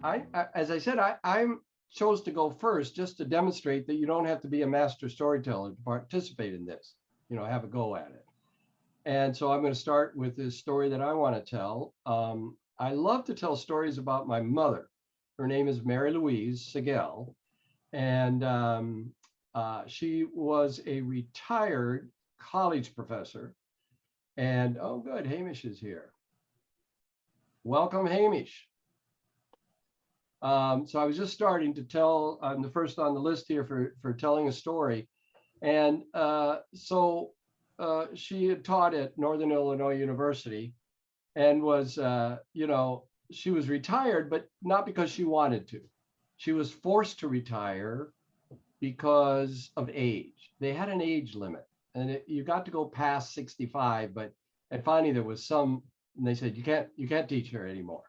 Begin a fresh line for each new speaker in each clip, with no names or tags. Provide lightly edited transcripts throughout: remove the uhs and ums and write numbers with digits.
as I said, I'm chose to go first just to demonstrate that you don't have to be a master storyteller to participate in this. Have a go at it. And so I'm going to start with this story that I want to tell. I love to tell stories about my mother. Her name is Mary Louise Sigel, and she was a retired college professor. And oh, good, Hamish is here. Welcome, Hamish. So I was just starting to tell. I'm the first on the list here for telling a story, and she had taught at Northern Illinois University, and was she was retired, but not because she wanted to. She was forced to retire because of age. They had an age limit, and you got to go past 65. But and finally there was some, and they said you can't teach her anymore.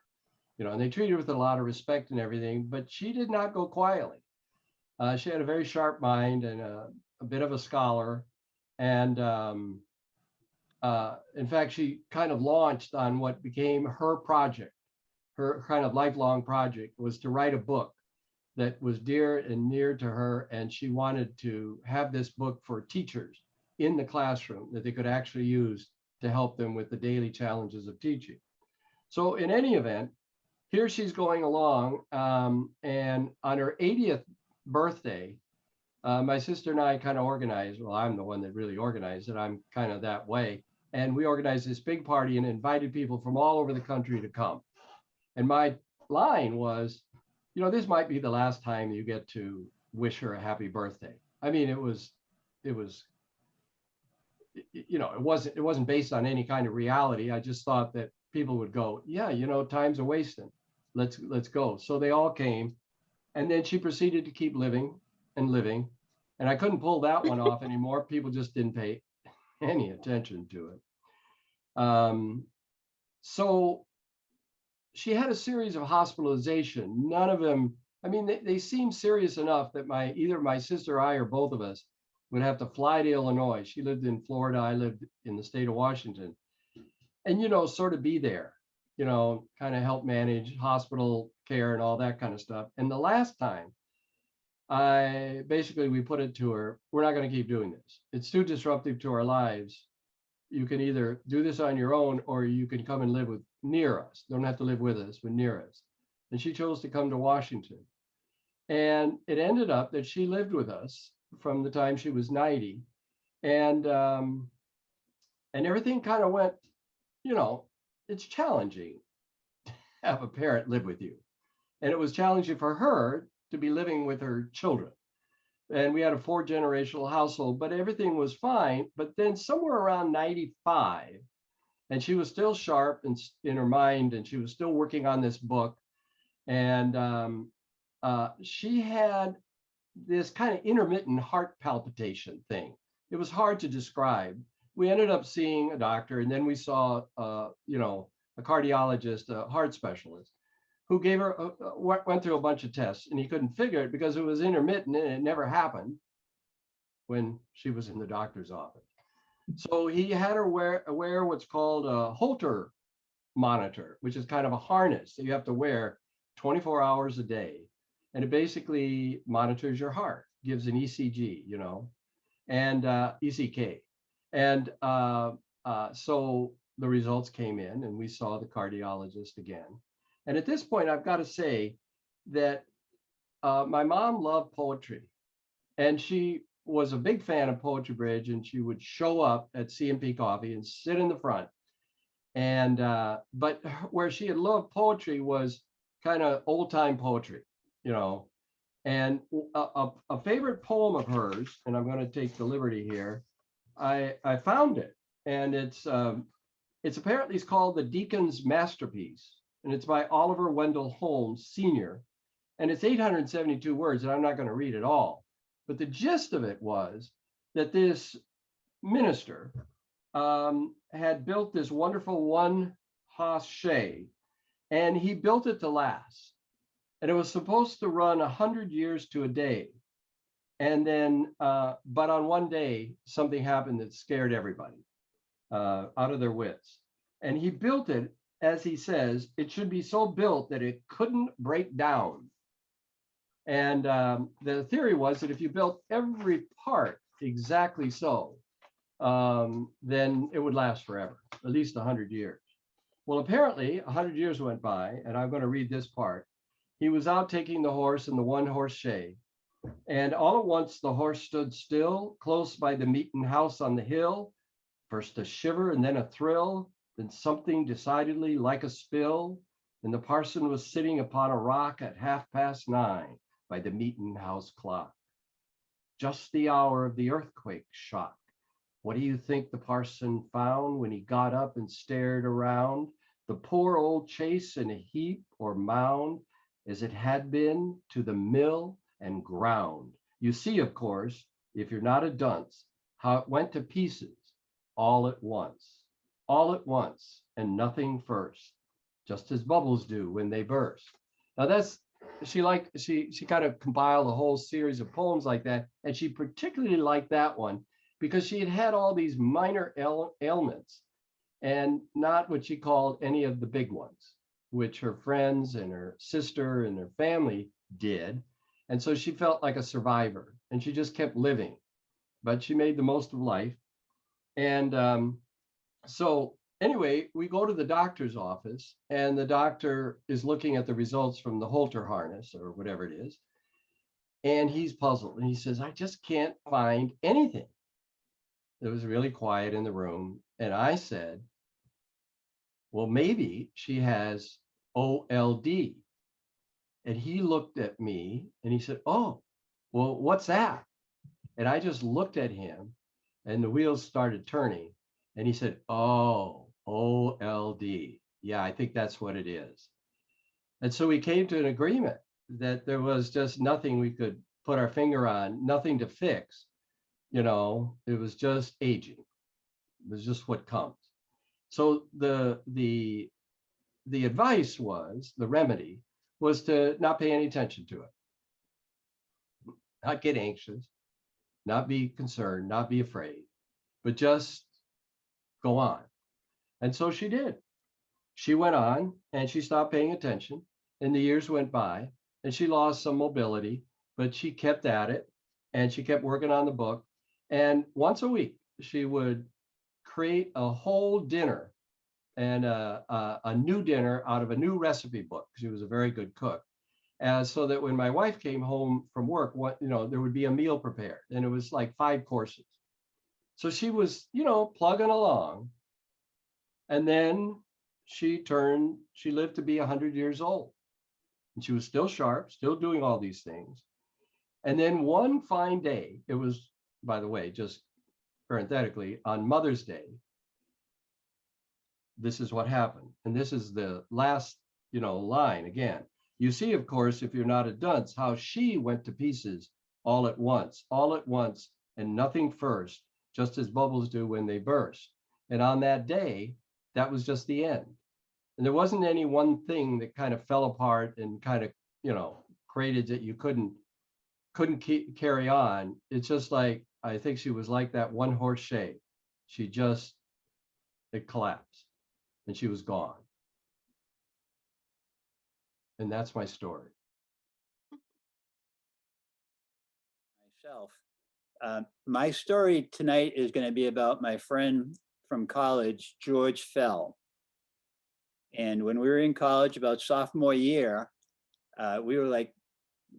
And they treated her with a lot of respect and everything. But she did not go quietly. She had a very sharp mind and a bit of a scholar, and in fact, she kind of launched on what became her project. Her kind of lifelong project was to write a book that was dear and near to her. And she wanted to have this book for teachers in the classroom that they could actually use to help them with the daily challenges of teaching. So, in any event, here she's going along. And on her 80th birthday, my sister and I kind of organized. Well, I'm the one that really organized it. I'm kind of that way. And we organized this big party and invited people from all over the country to come. And my line was, this might be the last time you get to wish her a happy birthday. I mean, it was, it wasn't based on any kind of reality. I just thought that people would go, yeah, time's a wasting. Let's go. So they all came, and then she proceeded to keep living and living, and I couldn't pull that one off anymore. People just didn't pay any attention to it. So she had a series of hospitalization. None of them, I mean, they seemed serious enough that either my sister or I or both of us would have to fly to Illinois. She lived in Florida. I lived in the state of Washington. And, sort of be there, kind of help manage hospital care and all that kind of stuff. And the last time, we put it to her, we're not going to keep doing this. It's too disruptive to our lives. You can either do this on your own, or you can come and live near us. Don't have to live with us, but near us. And she chose to come to Washington. And it ended up that she lived with us from the time she was 90. And everything kind of went, it's challenging to have a parent live with you. And it was challenging for her to be living with her children. And we had a 4-generational household, but everything was fine. But then somewhere around 95, and she was still sharp in her mind, and she was still working on this book. And she had this kind of intermittent heart palpitation thing. It was hard to describe. We ended up seeing a doctor, and then we saw, a cardiologist, a heart specialist, who gave her went through a bunch of tests, and he couldn't figure it because it was intermittent and it never happened when she was in the doctor's office. So he had her wear what's called a Holter monitor, which is kind of a harness that you have to wear 24 hours a day, and it basically monitors your heart, gives an ECG, and ECK, and so the results came in, and we saw the cardiologist again. And at this point, I've got to say that my mom loved poetry, and she was a big fan of Poetry Bridge, and she would show up at CMP Coffee and sit in the front. And but where she had loved poetry was kind of old time poetry, you know. And a favorite poem of hers, and I'm going to take the liberty here. I found it, and it's apparently it's called The Deacon's Masterpiece, and it's by Oliver Wendell Holmes Sr. And it's 872 words, and I'm not going to read it all. But the gist of it was that this minister had built this wonderful one hoss shay, and he built it to last. And it was supposed to run 100 years to a day. And then, but on one day, something happened that scared everybody out of their wits. And he built it as he says, it should be so built that it couldn't break down. And the theory was that if you built every part exactly so, then it would last forever, at least 100 years. Well, apparently 100 years went by, and I'm going to read this part. He was out taking the horse in the one horse shay, and all at once the horse stood still close by the meeting house on the hill. First a shiver and then a thrill, then something decidedly like a spill. And the parson was sitting upon a rock at 9:30 by the meeting house clock. Just the hour of the earthquake shock. What do you think the parson found when he got up and stared around? The poor old chaise in a heap or mound, as it had been to the mill and ground. You see, of course, if you're not a dunce, how it went to pieces all at once, and nothing first, just as bubbles do when they burst. Now that's she kind of compiled a whole series of poems like that, and she particularly liked that one because she had had all these minor ailments and not what she called any of the big ones, which her friends and her sister and her family did. And so she felt like a survivor and she just kept living, but she made the most of life. And so anyway, we go to the doctor's office and the doctor is looking at the results from the Holter harness or whatever it is. And he's puzzled and he says, I just can't find anything. It was really quiet in the room. And I said, well, maybe she has OLD. And he looked at me and he said, oh, well, what's that? And I just looked at him and the wheels started turning. And he said, oh, OLD. Yeah, I think that's what it is. And so we came to an agreement that there was just nothing we could put our finger on, nothing to fix. You know, it was just aging. It was just what comes. So the advice was, the remedy was to not pay any attention to it, not get anxious, not be concerned, not be afraid, but just go on. And so she did. She went on and she stopped paying attention, and the years went by and she lost some mobility, but she kept at it and she kept working on the book. And once a week, she would create a whole dinner and a new dinner out of a new recipe book. She was a very good cook. And so that when my wife came home from work, there would be a meal prepared, and it was like 5 courses. So she was, plugging along. And then she lived to be 100 years old. And she was still sharp, still doing all these things. And then one fine day, it was, by the way, just parenthetically, on Mother's Day, this is what happened. And this is the last, line again. You see, of course, if you're not a dunce, how she went to pieces all at once, and nothing first, just as bubbles do when they burst. And on that day, that was just the end. And there wasn't any one thing that kind of fell apart and kind of, created that you couldn't carry on. It's just like, I think she was like that one horse shay. It collapsed and she was gone. And that's my story.
Myself. My story tonight is going to be about my friend from college, George Fell. And when we were in college, about sophomore year, we were like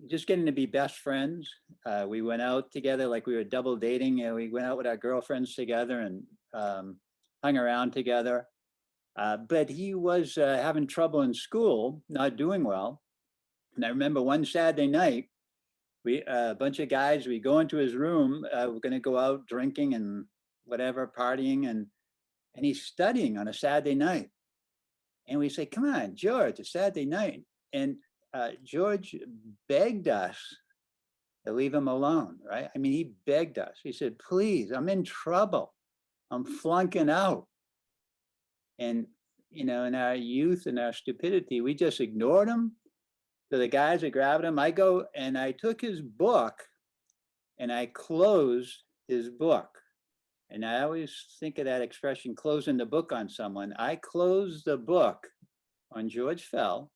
just getting to be best friends. We went out together like we were double dating, and we went out with our girlfriends together and hung around together. But he was having trouble in school, not doing well. And I remember one Saturday night, we a bunch of guys, we go into his room, we're going to go out drinking and whatever, partying, and he's studying on a Saturday night. And we say, come on, George, it's Saturday night. And George begged us to leave him alone, right? I mean, he begged us. He said, please, I'm in trouble. I'm flunking out. And, in our youth and our stupidity, we just ignored him. So the guys are grabbing him. I go and I took his book and I closed his book. And I always think of that expression, closing the book on someone. I closed the book on George Fell.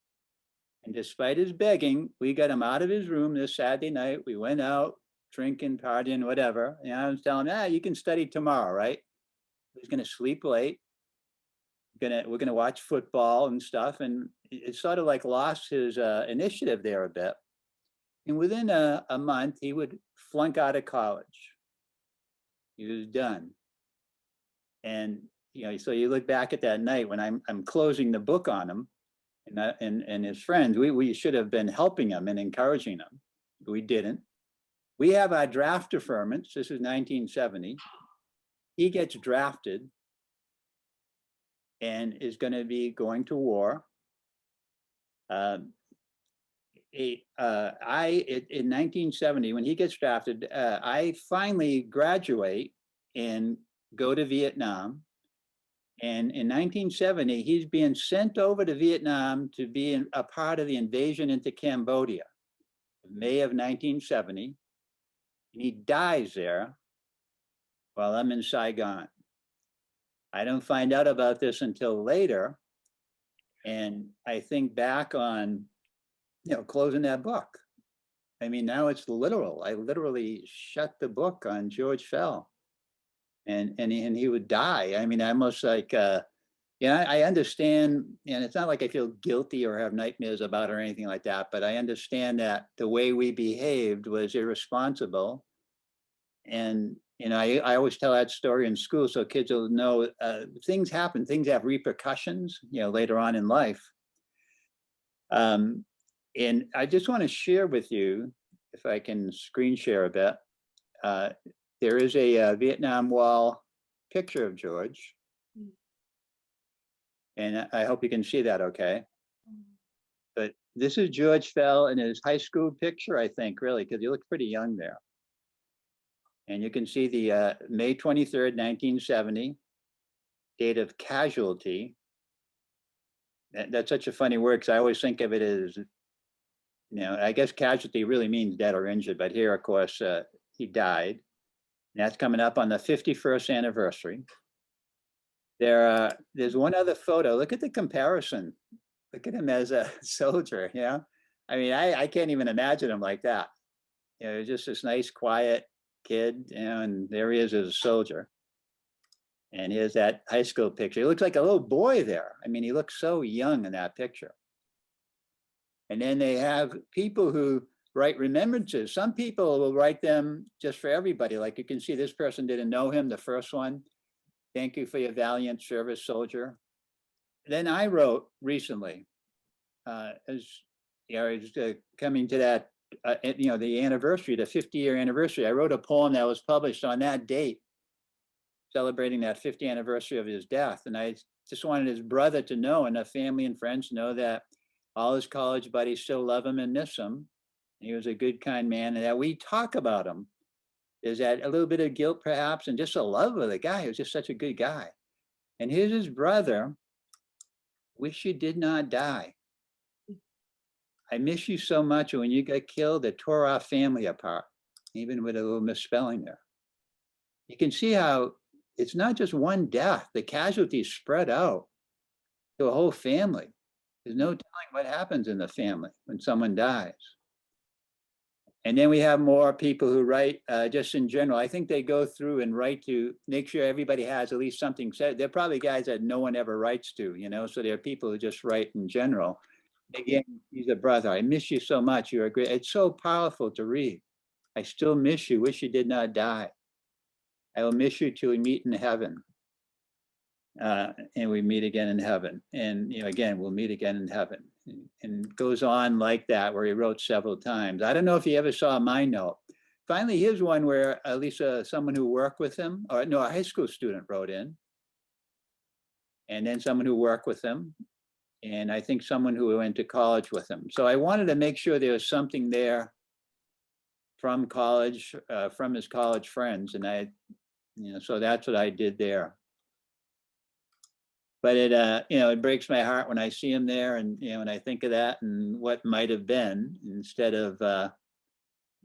And despite his begging, we got him out of his room this Saturday night. We went out drinking, partying, whatever. And I was telling him, you can study tomorrow, right? He's going to sleep late. We're gonna watch football and stuff. And it sort of like lost his initiative there a bit. And within a month, he would flunk out of college. He was done. And so you look back at that night when I'm closing the book on him, and his friends, we should have been helping him and encouraging him. We didn't. We have our draft deferments. This is 1970. He gets drafted and is going to be going to war. In 1970, when he gets drafted, I finally graduate and go to Vietnam. And in 1970, he's being sent over to Vietnam to be a part of the invasion into Cambodia, May of 1970. And he dies there while I'm in Saigon. I don't find out about this until later. And I think back on, closing that book. I mean, now it's literal. I literally shut the book on George Fell. And he would die. I mean, almost like, I understand, and it's not like I feel guilty or have nightmares about it or anything like that, but I understand that the way we behaved was irresponsible. And, I always tell that story in school so kids will know things happen, things have repercussions, later on in life. And I just want to share with you, if I can screen share a bit, there is a Vietnam Wall picture of George. And I hope you can see that okay. But this is George Fell in his high school picture, I think, really, because he looks pretty young there. And you can see the May 23rd, 1970, date of casualty. That's such a funny word because I always think of it as, I guess casualty really means dead or injured, but here, of course, he died. And that's coming up on the 51st anniversary. There's one other photo. Look at the comparison. Look at him as a soldier, I mean, I can't even imagine him like that. Just this nice, quiet kid, and there he is as a soldier. And here's that high school picture. He looks like a little boy there. I mean, he looks so young in that picture. And then they have people who write remembrances. Some people will write them just for everybody. Like you can see this person didn't know him, the first one. Thank you for your valiant service, soldier. Then I wrote recently, coming to that, the anniversary, the 50-year anniversary. I wrote a poem that was published on that date, celebrating that 50th anniversary of his death. And I just wanted his brother to know, and the family and friends know, that all his college buddies still love him and miss him. He was a good, kind man, and that we talk about him. Is that a little bit of guilt, perhaps, and just a love of the guy. He was just such a good guy. And here's his brother. Wish you did not die. I miss you so much. And when you got killed, it tore our family apart, even with a little misspelling there. You can see how it's not just one death. The casualties spread out to a whole family. There's no telling what happens in the family when someone dies. And then we have more people who write just in general. I think they go through and write to make sure everybody has at least something said. They're probably guys that no one ever writes to, so there are people who just write in general. Again, he's a brother. I miss you so much. You're a great. It's so powerful to read. I still miss you. Wish you did not die. I will miss you till we meet in heaven. And we meet again in heaven. And, again, we'll meet again in heaven. And goes on like that, where he wrote several times. I don't know if you ever saw my note. Finally, here's one where at least someone who worked with him, or no, a high school student wrote in. And then someone who worked with him. And I think someone who went to college with him. So I wanted to make sure there was something there from college, from his college friends. And so that's what I did there. But it breaks my heart when I see him there, and when I think of that and what might have been, instead of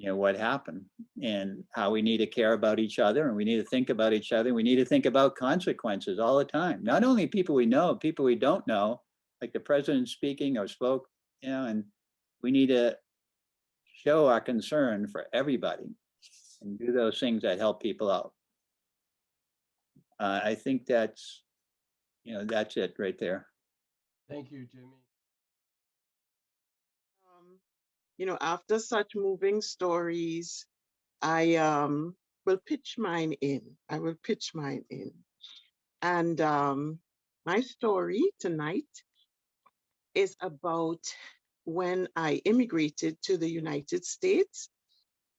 what happened and how we need to care about each other, and we need to think about each other. We need to think about consequences all the time. Not only people we know, people we don't know, like the president speaking or spoke, and we need to show our concern for everybody and do those things that help people out. I think that's it right there.
Thank you, Jimmy.
After such moving stories, I will pitch mine in. And my story tonight is about when I immigrated to the United States.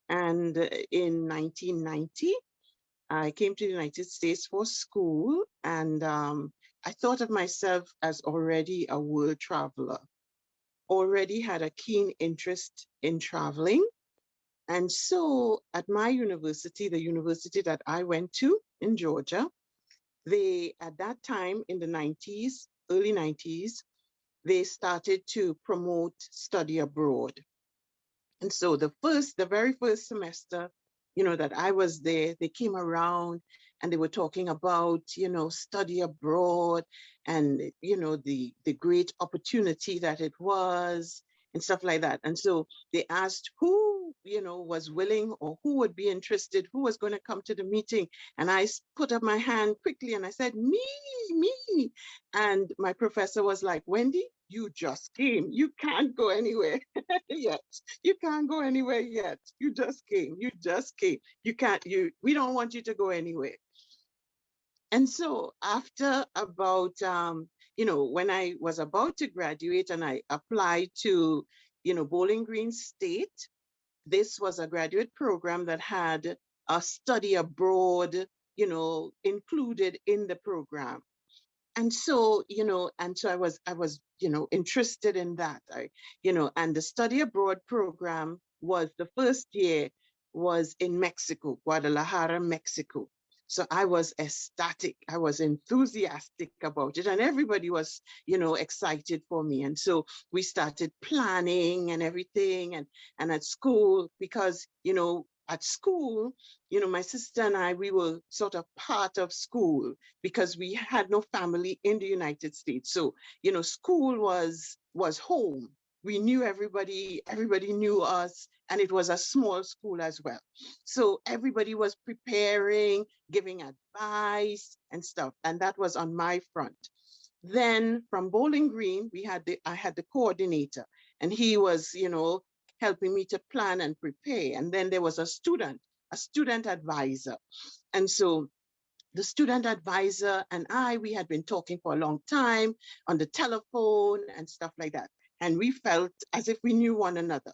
And in 1990, I came to the United States for school, and I thought of myself as already a world traveler, already had a keen interest in traveling. And so at my university, the university that I went to in Georgia, they, at that time in the 90s, early 90s, they started to promote study abroad. And so the very first semester, that I was there, they came around and they were talking about, study abroad and, the great opportunity that it was and stuff like that. And so they asked who, was willing or who would be interested, who was going to come to the meeting. And I put up my hand quickly and I said, me. And my professor was like, Wendy, you just came. You can't go anywhere yet. You can't go anywhere yet. You just came. We don't want you to go anywhere. And so after about, when I was about to graduate and I applied to, Bowling Green State, this was a graduate program that had a study abroad, included in the program. And so, I was, interested in that. And the study abroad program was the first year was in Mexico, Guadalajara, Mexico. So I was ecstatic. I was enthusiastic about it. And everybody was, excited for me. And so we started planning and everything and at school, because, at school, my sister and I, we were sort of part of school because we had no family in the United States. So, school was home. We knew everybody knew us, and it was a small school as well. So everybody was preparing, giving advice and stuff. And that was on my front. Then from Bowling Green, I had the coordinator, and he was, helping me to plan and prepare. And then there was a student advisor. And so the student advisor and we had been talking for a long time on the telephone and stuff like that. And we felt as if we knew one another.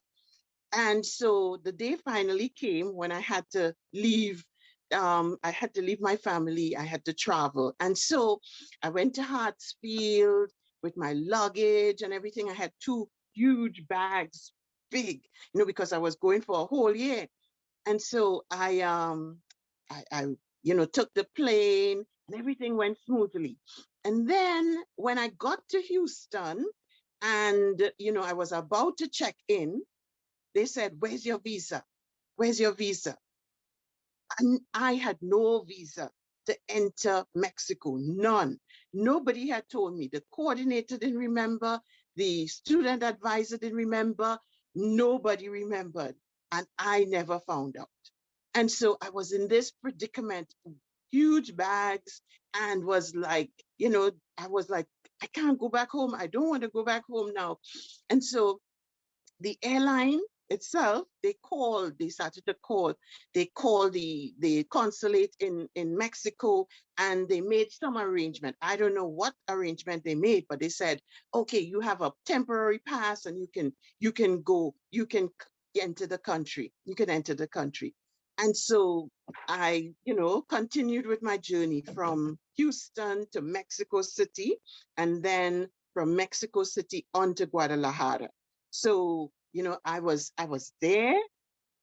And so the day finally came when I had to leave. I had to leave my family. I had to travel. And so I went to Hartsfield with my luggage and everything. I had 2 huge bags, big, because I was going for a whole year. And so I took the plane and everything went smoothly. And then when I got to Houston and, I was about to check in, they said, where's your visa? Where's your visa? And I had no visa to enter Mexico, none. Nobody had told me. The coordinator didn't remember. The student advisor didn't remember. Nobody remembered. And I never found out. And so I was in this predicament, huge bags, and was like, I was like, I can't go back home. I don't want to go back home now. And so the airline itself, they started to call. They called the consulate in Mexico, and they made some arrangement. I don't know what arrangement they made, but they said, okay, you have a temporary pass and you can go, you can enter the country. You can enter the country. And so I, continued with my journey from Houston to Mexico City, and then from Mexico City on to Guadalajara. So, I was there.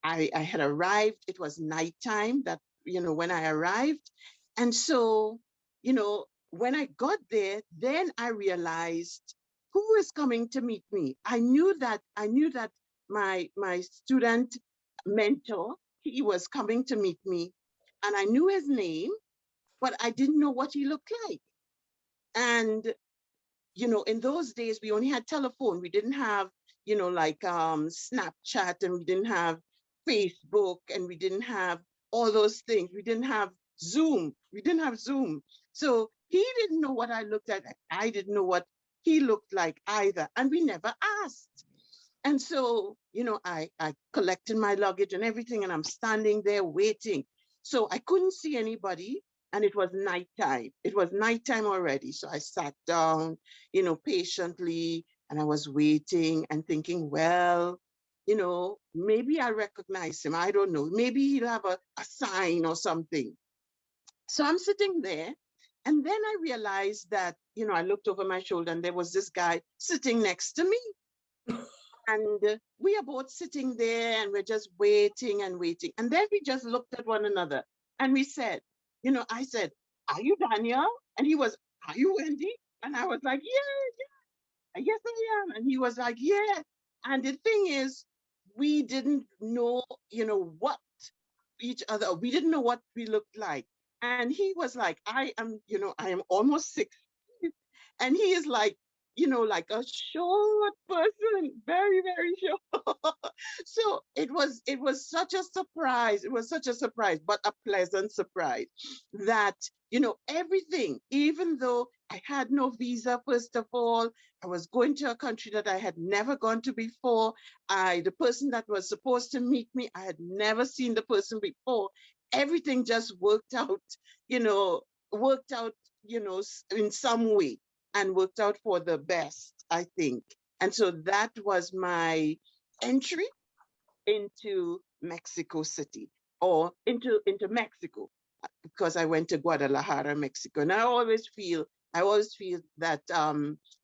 I had arrived. It was nighttime when I arrived. And so, when I got there, then I realized who is coming to meet me. I knew that my student mentor. He was coming to meet me, and I knew his name, but I didn't know what he looked like. And in those days, we only had telephone. We didn't have, like Snapchat, and we didn't have Facebook, and we didn't have all those things. We didn't have Zoom. We didn't have Zoom. So he didn't know what I looked like. I didn't know what he looked like either. And we never asked. And so, I collected my luggage and everything, and I'm standing there waiting. So I couldn't see anybody, and it was nighttime. It was nighttime already. So I sat down, patiently, and I was waiting and thinking, well, maybe I recognize him. I don't know. Maybe he'll have a sign or something. So I'm sitting there. And then I realized that, I looked over my shoulder, and there was this guy sitting next to me. And we are both sitting there, and we're just waiting and waiting. And then we just looked at one another, and we said, I said, "Are you Daniel?" And he was, "Are you Wendy?" And I was like, "Yeah, yeah, yes, I am." And he was like, "Yeah." And the thing is, we didn't know, what each other, we didn't know what we looked like. And he was like, I am almost 6 feet. And he is like, like a short person, very, very short. So it was such a surprise. It was such a surprise, but a pleasant surprise that, everything, even though I had no visa, first of all, I was going to a country that I had never gone to before. The person that was supposed to meet me, I had never seen the person before. Everything just worked out, worked out, in some way, and worked out for the best, I think. And so that was my entry into Mexico City, or into Mexico, because I went to Guadalajara, Mexico. And I always feel that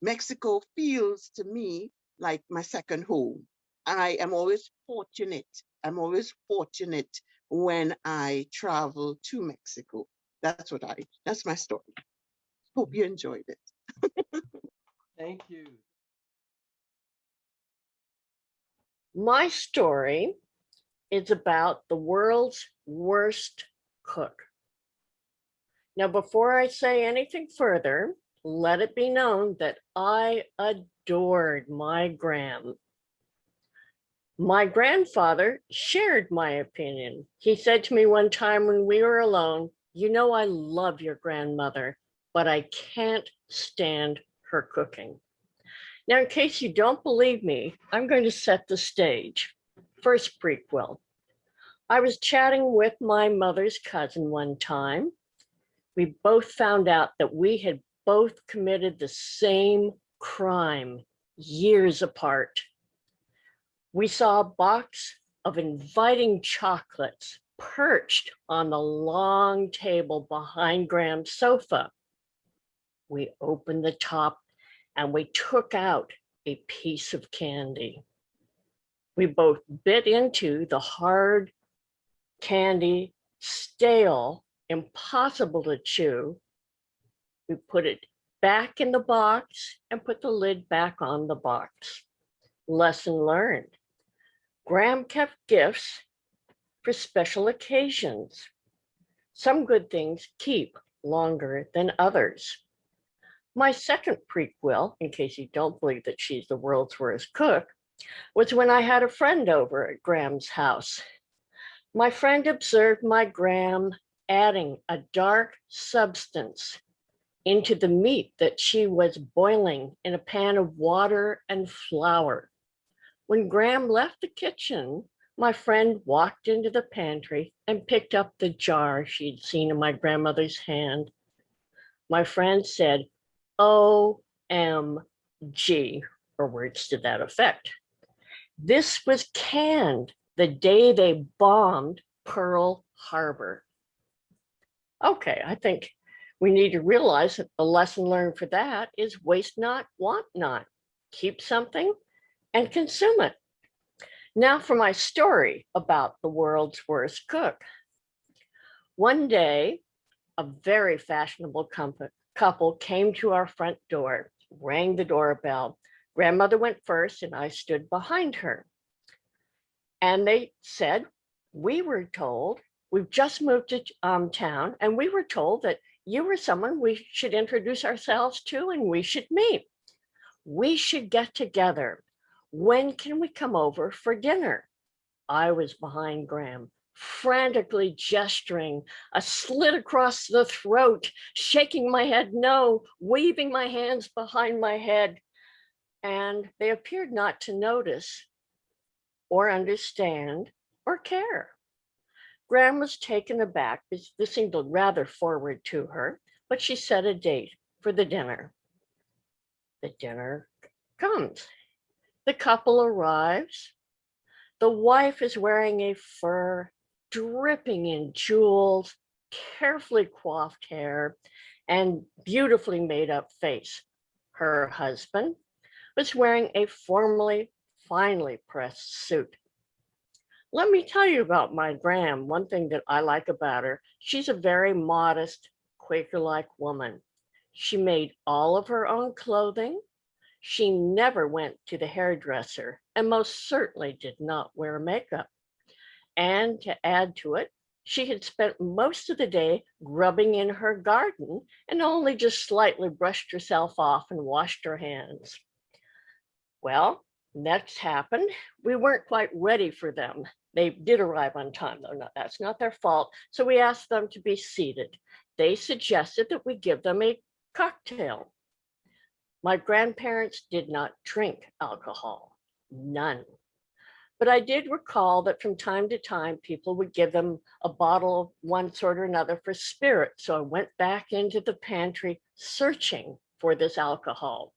Mexico feels to me like my second home. I am always fortunate. I'm always fortunate when I travel to Mexico. That's my story. Hope you enjoyed it.
Thank you.
My story is about the world's worst cook. Now, before I say anything further, let it be known that I adored my Gram. My grandfather shared my opinion. He said to me one time when we were alone, I love your grandmother, but I can't stand her cooking. Now, in case you don't believe me, I'm going to set the stage. First prequel. I was chatting with my mother's cousin one time. We both found out that we had both committed the same crime years apart. We saw a box of inviting chocolates perched on the long table behind Graham's sofa. We opened the top and we took out a piece of candy. We both bit into the hard candy, stale, impossible to chew. We put it back in the box and put the lid back on the box. Lesson learned. Graham kept gifts for special occasions. Some good things keep longer than others. My second prequel, in case you don't believe that she's the world's worst cook, was when I had a friend over at Graham's house. My friend observed my Graham adding a dark substance into the meat that she was boiling in a pan of water and flour. When Graham left the kitchen, my friend walked into the pantry and picked up the jar she'd seen in my grandmother's hand. My friend said, "OMG," or words to that effect. This was canned the day they bombed Pearl Harbor. Okay, I think we need to realize that the lesson learned for that is waste not, want not. Keep something and consume it. Now for my story about the world's worst cook. One day, a very fashionable couple came to our front door, rang the doorbell. Grandmother went first and I stood behind her. And they said, we were told, we've just moved to town, and we were told that you were someone we should introduce ourselves to and we should meet. We should get together. When can we come over for dinner? I was behind Graham, frantically gesturing, a slit across the throat, shaking my head no, waving my hands behind my head. And they appeared not to notice or understand or care. Graham was taken aback because this seemed rather forward to her, but she set a date for the dinner. The dinner comes. The couple arrives. The wife is wearing a fur, dripping in jewels, carefully coiffed hair, and beautifully made up face. Her husband was wearing a formally, finely pressed suit. Let me tell you about my Graham. One thing that I like about her, she's a very modest, Quaker-like woman. She made all of her own clothing. She never went to the hairdresser and most certainly did not wear makeup. And to add to it, she had spent most of the day grubbing in her garden and only just slightly brushed herself off and washed her hands. Well, next happened. We weren't quite ready for them. They did arrive on time, though. That's not their fault. So we asked them to be seated. They suggested that we give them a cocktail. My grandparents did not drink alcohol, none. But I did recall that from time to time, people would give them a bottle of one sort or another for spirit. So I went back into the pantry searching for this alcohol.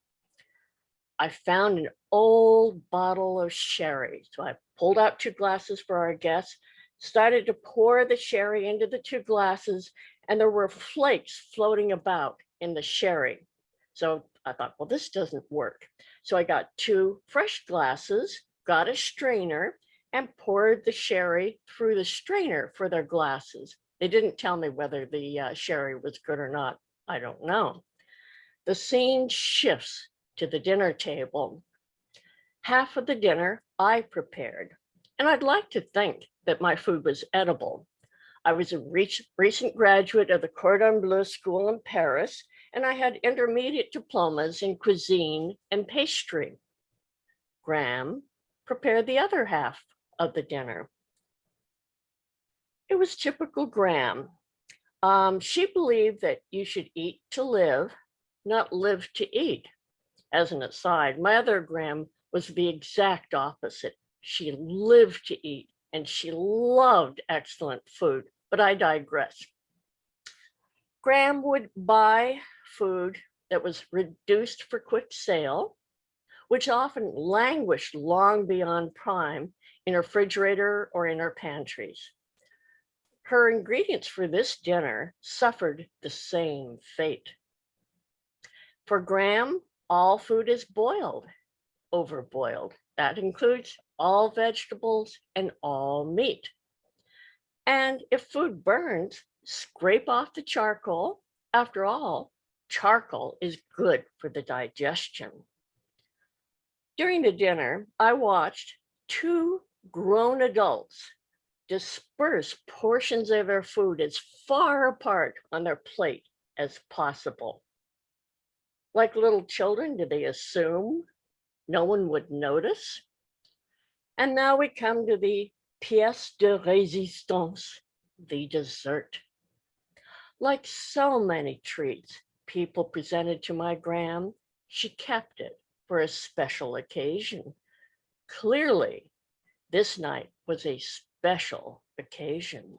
I found an old bottle of sherry. So I pulled out 2 glasses for our guests, started to pour the sherry into the 2 glasses, and there were flakes floating about in the sherry. So I thought, well, this doesn't work. So I got 2 fresh glasses, got a strainer, and poured the sherry through the strainer for their glasses. They didn't tell me whether the sherry was good or not. I don't know. The scene shifts to the dinner table. Half of the dinner I prepared, and I'd like to think that my food was edible. I was a recent graduate of the Cordon Bleu School in Paris, and I had intermediate diplomas in cuisine and pastry. Graham prepared the other half of the dinner. It was typical Graham. She believed that you should eat to live, not live to eat. As an aside, my other Graham was the exact opposite. She lived to eat and she loved excellent food, but I digress. Graham would buy food that was reduced for quick sale, which often languished long beyond prime in her refrigerator or in her pantries. Her ingredients for this dinner suffered the same fate. For Graham, all food is boiled, overboiled. That includes all vegetables and all meat. And if food burns, scrape off the charcoal. After all, charcoal is good for the digestion. During the dinner, I watched 2 grown adults disperse portions of their food as far apart on their plate as possible. Like little children, did they assume no one would notice? And now we come to the pièce de résistance, the dessert. Like so many treats people presented to my Graham, she kept it for a special occasion. Clearly, this night was a special occasion.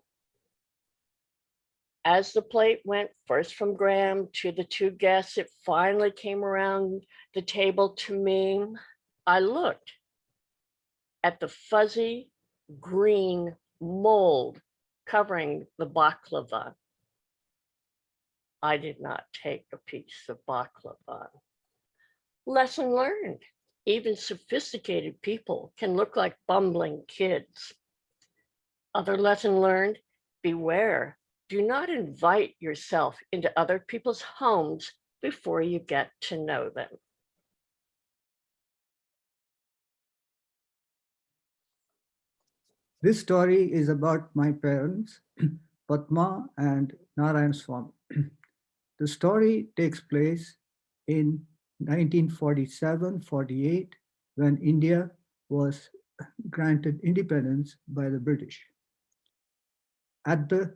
As the plate went first from Graham to the 2 guests, it finally came around the table to me. I looked at the fuzzy green mold covering the baklava. I did not take a piece of baklava. Lesson learned. Even sophisticated people can look like bumbling kids. Other lesson learned, beware. Do not invite yourself into other people's homes before you get to know them.
This story is about my parents, Padma and Narayan Swami. The story takes place in 1947-48 when India was granted independence by the British. At the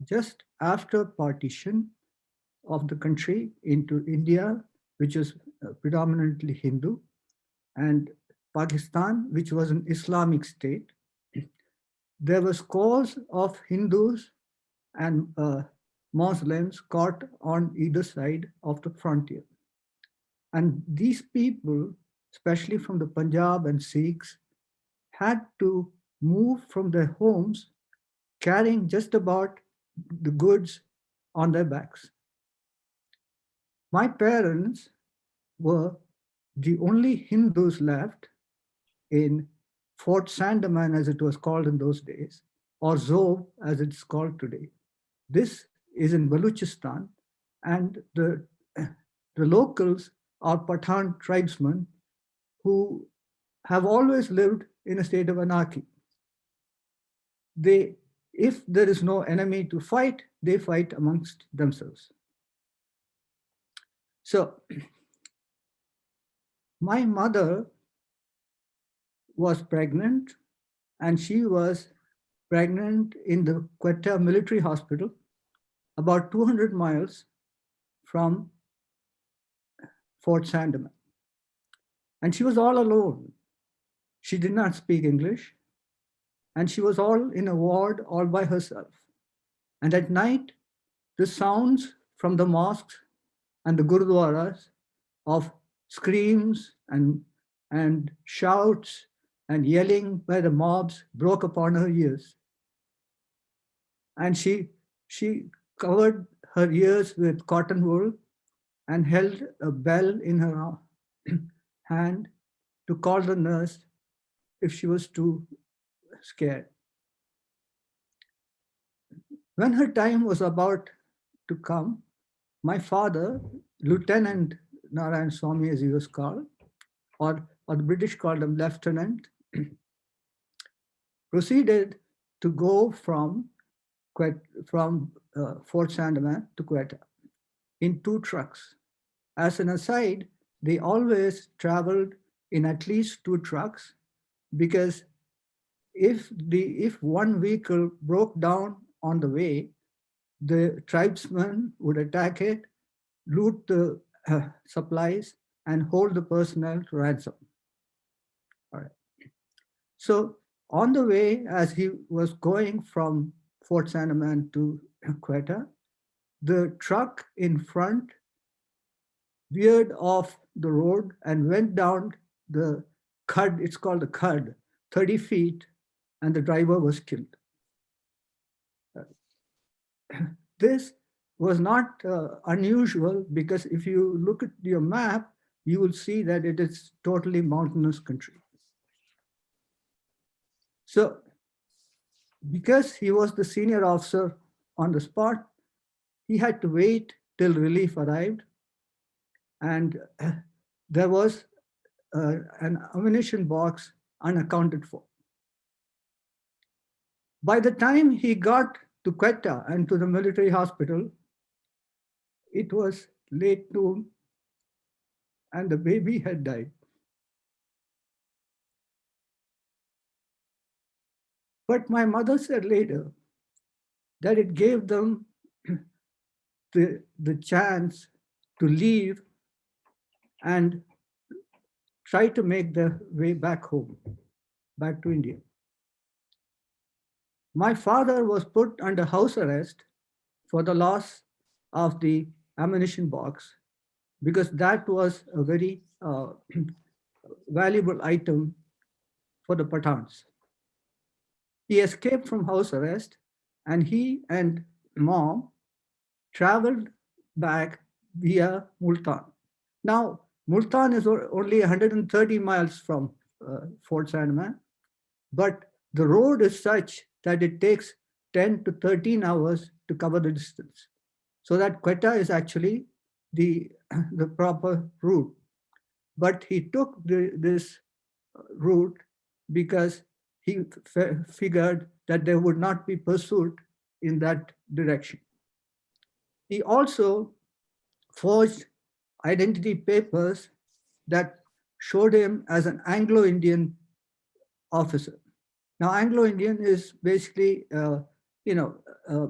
just after partition of the country into India, which is predominantly Hindu, and Pakistan, which was an Islamic state, there were scores of Hindus and Muslims caught on either side of the frontier. And these people, especially from the Punjab and Sikhs, had to move from their homes carrying just about the goods on their backs. My parents were the only Hindus left in Fort Sandaman, as it was called in those days, or Zob, as it's called today. This is in Baluchistan, and the locals are Pathan tribesmen who have always lived in a state of anarchy. If there is no enemy to fight, they fight amongst themselves. So my mother was pregnant, and she was pregnant in the Quetta military hospital, about 200 miles from Fort Sandaman. And she was all alone. She did not speak English, and she was all in a ward all by herself. And at night, the sounds from the mosques and the gurudwaras of screams and shouts and yelling by the mobs broke upon her ears. And she covered her ears with cotton wool and held a bell in her hand to call the nurse if she was too scared. When her time was about to come, my father, Lieutenant Narayan Swami, as he was called, or the British called him lieutenant, proceeded to go from Fort Sandaman to Quetta in 2 trucks. As an aside, they always traveled in at least 2 trucks, because if one vehicle broke down on the way, the tribesmen would attack it, loot the supplies, and hold the personnel to ransom. All right. So on the way, as he was going from Fort Sandaman to Quetta, the truck in front veered off the road and went down the khud, it's called the khud, 30 feet, and the driver was killed. This was not unusual, because if you look at your map, you will see that it is totally mountainous country. So because he was the senior officer on the spot, he had to wait till relief arrived. And there was an ammunition box unaccounted for. By the time he got to Quetta and to the military hospital, it was late noon and the baby had died. But my mother said later that it gave them the chance to leave and try to make their way back home, back to India. My father was put under house arrest for the loss of the ammunition box, because that was a very valuable item for the Pathans. He escaped from house arrest, and he and mom traveled back via Multan. Now, Multan is only 130 miles from Fort Sandaman, but the road is such that it takes 10 to 13 hours to cover the distance. So that Quetta is actually the proper route. But he took this route because he figured that there would not be pursuit in that direction. He also forged identity papers that showed him as an Anglo-Indian officer. Now, Anglo-Indian is basically, a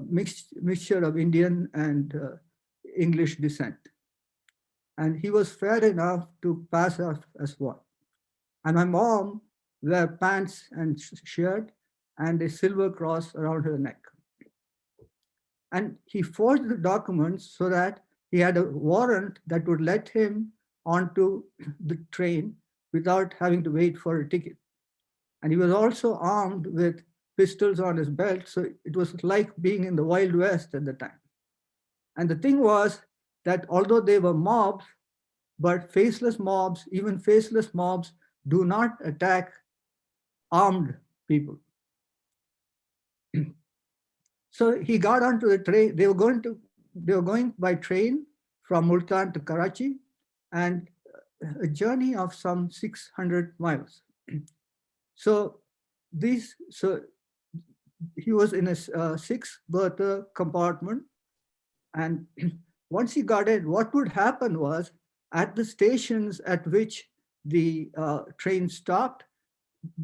mixture of Indian and English descent. And he was fair enough to pass off as one. And my mom wore pants and shirt and a silver cross around her neck. And he forged the documents so that he had a warrant that would let him onto the train without having to wait for a ticket. And he was also armed with pistols on his belt. So it was like being in the Wild West at the time. And the thing was that although they were mobs, but faceless mobs, even faceless mobs, do not attack armed people. So he got onto the train. They were going by train from Multan to Karachi, and a journey of some 600 miles. So he was in a 6-berth compartment, and once he got in, what would happen was at the stations at which the train stopped,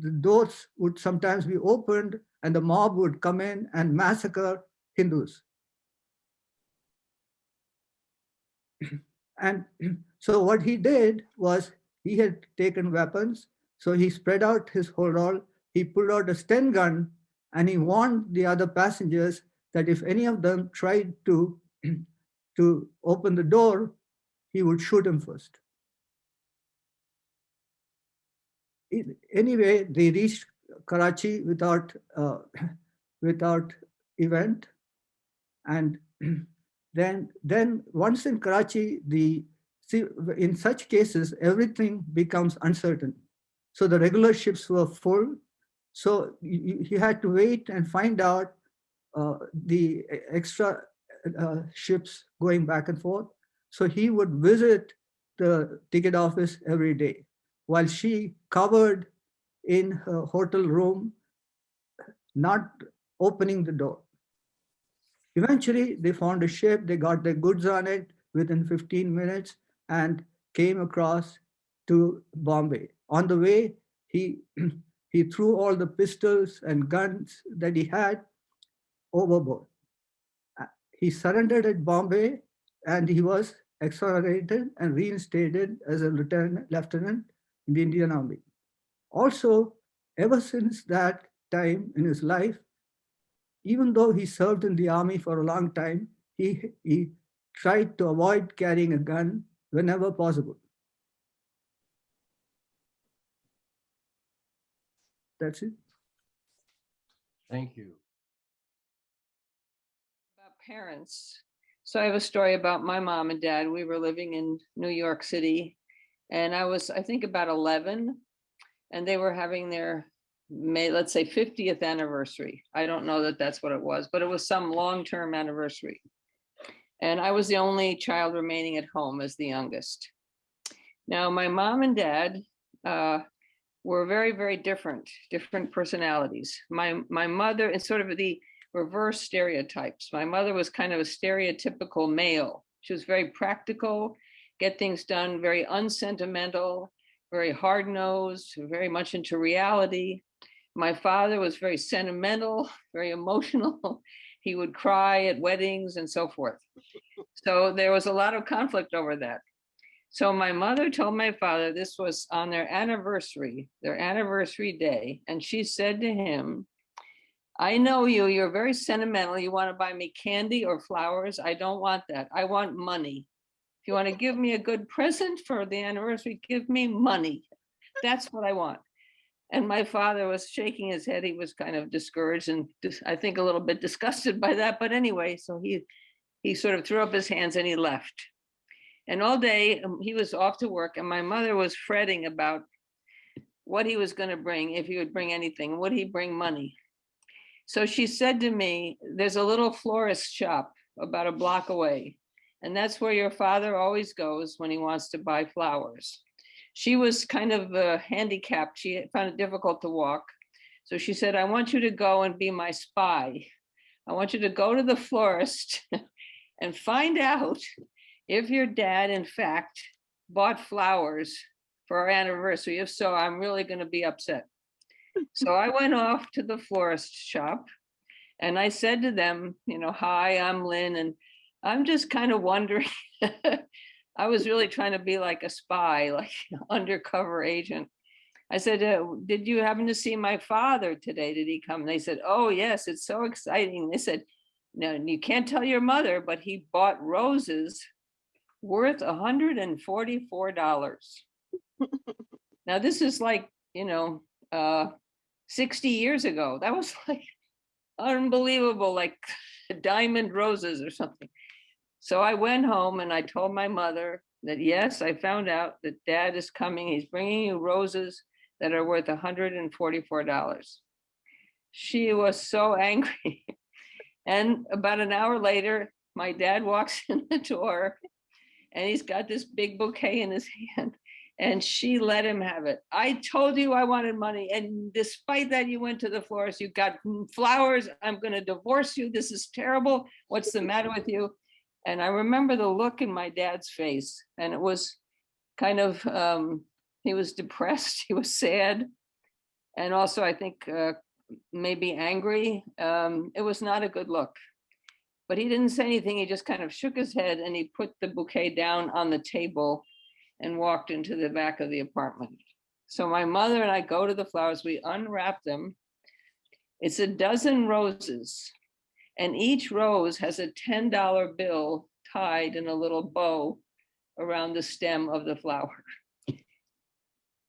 the doors would sometimes be opened and the mob would come in and massacre Hindus. And so what he did was he had taken weapons. So he spread out his hold-all, he pulled out a Sten gun, and he warned the other passengers that if any of them tried to open the door, he would shoot him first. Anyway, they reached Karachi without event, and then once in Karachi, in such cases everything becomes uncertain. So the regular ships were full, so he had to wait and find out the extra ships going back and forth. So he would visit the ticket office every day while she covered in her hotel room, not opening the door. Eventually, they found a ship, they got their goods on it within 15 minutes and came across to Bombay. On the way, he threw all the pistols and guns that he had overboard. He surrendered at Bombay and he was exonerated and reinstated as a lieutenant in the Indian Army. Also, ever since that time in his life, even though he served in the army for a long time, he tried to avoid carrying a gun whenever possible. That's it.
Thank you.
About parents. So I have a story about my mom and dad. We were living in New York City, and I was, I think, about 11, and they were having their, let's say, 50th anniversary. I don't know that that's what it was, but it was some long-term anniversary. And I was the only child remaining at home as the youngest. Now, my mom and dad were very, very different personalities. My mother is sort of the reverse stereotypes. My mother was kind of a stereotypical male. She was very practical, get things done, very unsentimental, very hard-nosed, very much into reality. My father was very sentimental, very emotional. He would cry at weddings and so forth. So there was a lot of conflict over that. So my mother told my father, this was on their anniversary day, and she said to him, I know you're very sentimental. You want to buy me candy or flowers? I don't want that. I want money. If you want to give me a good present for the anniversary, give me money. That's what I want. And my father was shaking his head. He was kind of discouraged and I think a little bit disgusted by that. But anyway, so he sort of threw up his hands and he left. And all day he was off to work, and my mother was fretting about what he was going to bring, if he would bring anything. Would he bring money? So she said to me, there's a little florist shop about a block away, and that's where your father always goes when he wants to buy flowers. She was kind of handicapped. She found it difficult to walk. So she said, I want you to go and be my spy. I want you to go to the florist and find out if your dad, in fact, bought flowers for our anniversary. If so, I'm really going to be upset. So I went off to the florist shop and I said to them, you know, hi, I'm Lynn, and I'm just kind of wondering. I was really trying to be like a spy, like an undercover agent. I said, did you happen to see my father today? Did he come? And they said, oh, yes, it's so exciting. They said, no, you can't tell your mother, but he bought roses worth $144. Now, this is like, 60 years ago. That was like unbelievable, like diamond roses or something. So I went home and I told my mother that, yes, I found out that dad is coming. He's bringing you roses that are worth $144. She was so angry. And about an hour later, my dad walks in the door and he's got this big bouquet in his hand. And she let him have it. I told you I wanted money. And despite that, you went to the florist. You got flowers. I'm going to divorce you. This is terrible. What's the matter with you? And I remember the look in my dad's face. And it was kind of, he was depressed. He was sad. And also, I think maybe angry. It was not a good look. But he didn't say anything. He just kind of shook his head and he put the bouquet down on the table and walked into the back of the apartment. So my mother and I go to the flowers, we unwrap them. It's a dozen roses, and each rose has a $10 bill tied in a little bow around the stem of the flower.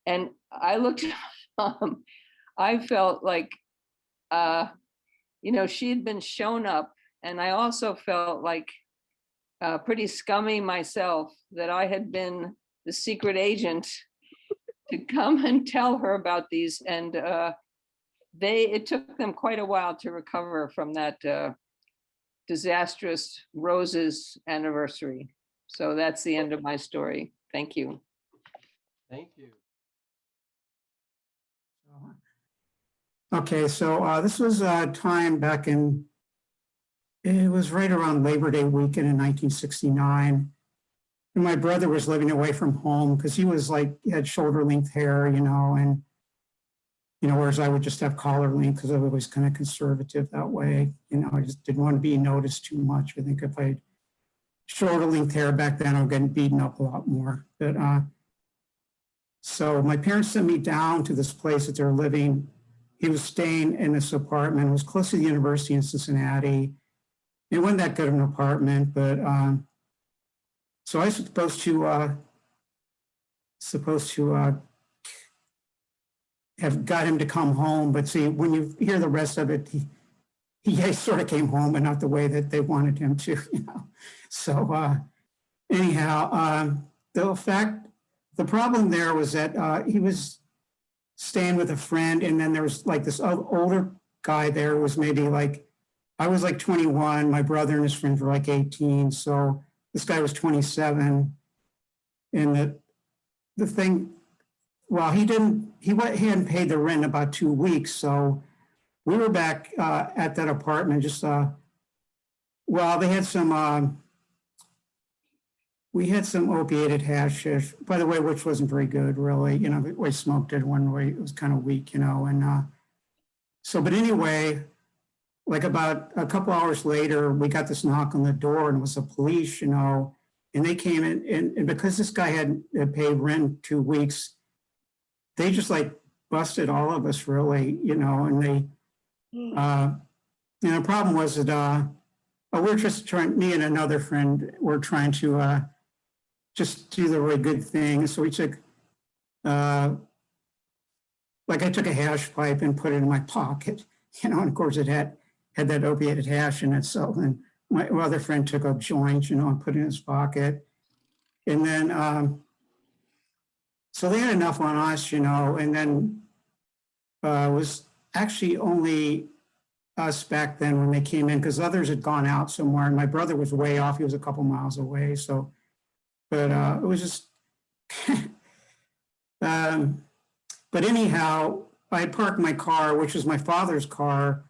And I looked at my mom, I felt like, she had been shown up, and I also felt like pretty scummy myself that I had been the secret agent to come and tell her about these. And it took them quite a while to recover from that disastrous roses anniversary. So that's the end of my story. Thank you.
Thank you.
Okay, so this was a time back it was right around Labor Day weekend in 1969. And my brother was living away from home because he had shoulder length hair, and, whereas I would just have collar length because I was always kind of conservative that way. I just didn't want to be noticed too much. I think if I had shoulder length hair back then, I was getting beaten up a lot more. But so my parents sent me down to this place that they're living. He was staying in this apartment. It was close to the university in Cincinnati. It wasn't that good of an apartment, but so I was supposed to have got him to come home. But see, when you hear the rest of it, he sort of came home, but not the way that they wanted him to, So anyhow, the problem there was that he was staying with a friend, and then there was like this older guy there who was maybe I was 21, my brother and his friends were 18, so this guy was 27. And the thing, well, he hadn't paid the rent in about 2 weeks, so we were back at that apartment just, they had some, we had some opiated hashish, by the way, which wasn't very good, really. We smoked it one way, it was kind of weak, and but anyway, about a couple hours later, we got this knock on the door, and it was the police, and they came in, and because this guy had paid rent 2 weeks, they just busted all of us, really, and they, the problem was that we're just trying, me and another friend were trying to just do the really good thing. So we took, I took a hash pipe and put it in my pocket, and of course it had that opiated hash in it. So then my other friend took a joint, and put it in his pocket. And then, so they had enough on us, and then it was actually only us back then when they came in, because others had gone out somewhere, and my brother was way off. He was a couple miles away. So, but it was just, but anyhow, I had parked my car, which was my father's car,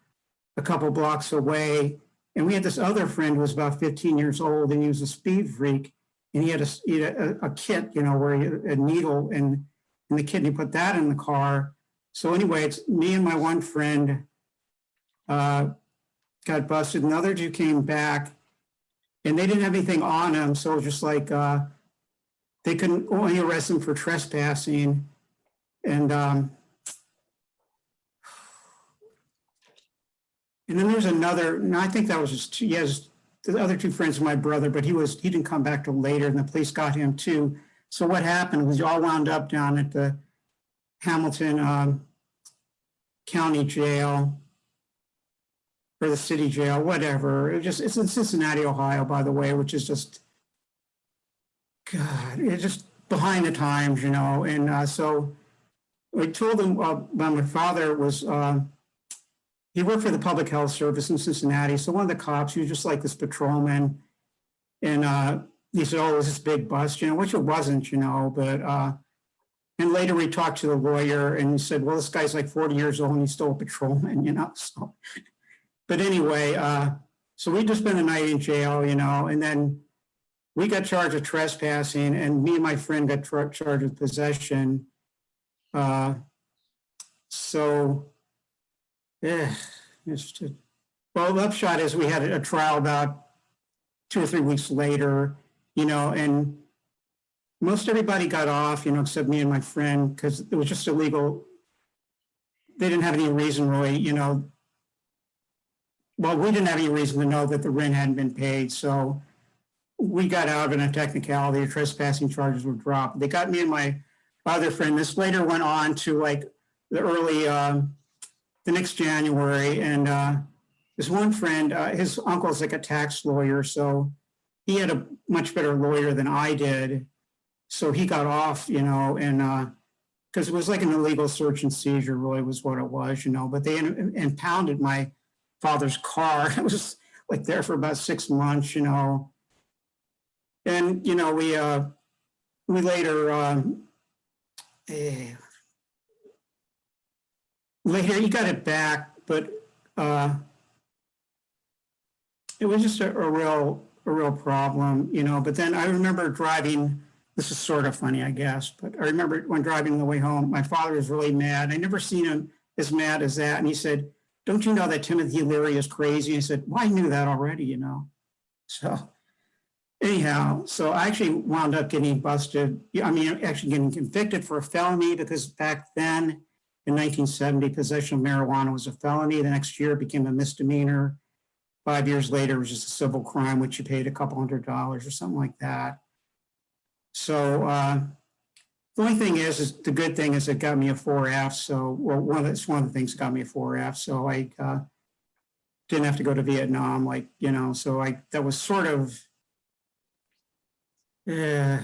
a couple blocks away. And we had this other friend who was about 15 years old, and he was a speed freak. And he had a kit, you know, where a needle and the kit, and he put that in the car. So anyway, it's me and my one friend got busted. And the other two came back, and they didn't have anything on them. So it was just like they couldn't only arrest them for trespassing. And then there's another, and I think that was just two, yes, the other two friends of my brother, but he didn't come back till later, and the police got him too. So what happened was you all wound up down at the Hamilton County Jail or the city jail, whatever. It's in Cincinnati, Ohio, by the way, which is just, God, it's just behind the times, you know. And so I told them, my father was, he worked for the Public Health Service in Cincinnati. So one of the cops, he was just like this patrolman. And he said, oh, it was this big bust, you know, which it wasn't, you know, but, and later we talked to the lawyer and he said, well, this guy's like 40 years old and he's still a patrolman, you know, so. But anyway, so we just spent a night in jail, you know, and then we got charged with trespassing, and me and my friend got charged with possession. So, yeah, well, the upshot is we had a trial about 2 or 3 weeks later, you know, and most everybody got off, you know, except me and my friend, because it was just illegal. They didn't have any reason really, you know. Well, we didn't have any reason to know that the rent hadn't been paid. So we got out in a technicality. Trespassing charges were dropped. They got me and my other friend. This later went on to like the early, the next January. And this one friend, his uncle's like a tax lawyer. So he had a much better lawyer than I did. So he got off, you know, and because it was like an illegal search and seizure really was what it was, you know, but they impounded my father's car. It was like there for about 6 months, you know. And, you know, we later, later he got it back, but it was just a real problem, you know. But then I remember driving, this is sort of funny, I guess, but I remember when driving on the way home, my father was really mad. I never seen him as mad as that. And he said, don't you know that Timothy Leary is crazy? I said, well, I knew that already, you know. So anyhow, so I actually wound up getting busted. I mean, actually getting convicted for a felony, because back then in 1970, possession of marijuana was a felony. The next year it became a misdemeanor. 5 years later, it was just a civil crime, which you paid a couple $100 or something like that. So the only thing is the good thing is it got me a 4F. So, well, it's one of the things that got me a 4F. So I didn't have to go to Vietnam, like, you know, so that was sort of, you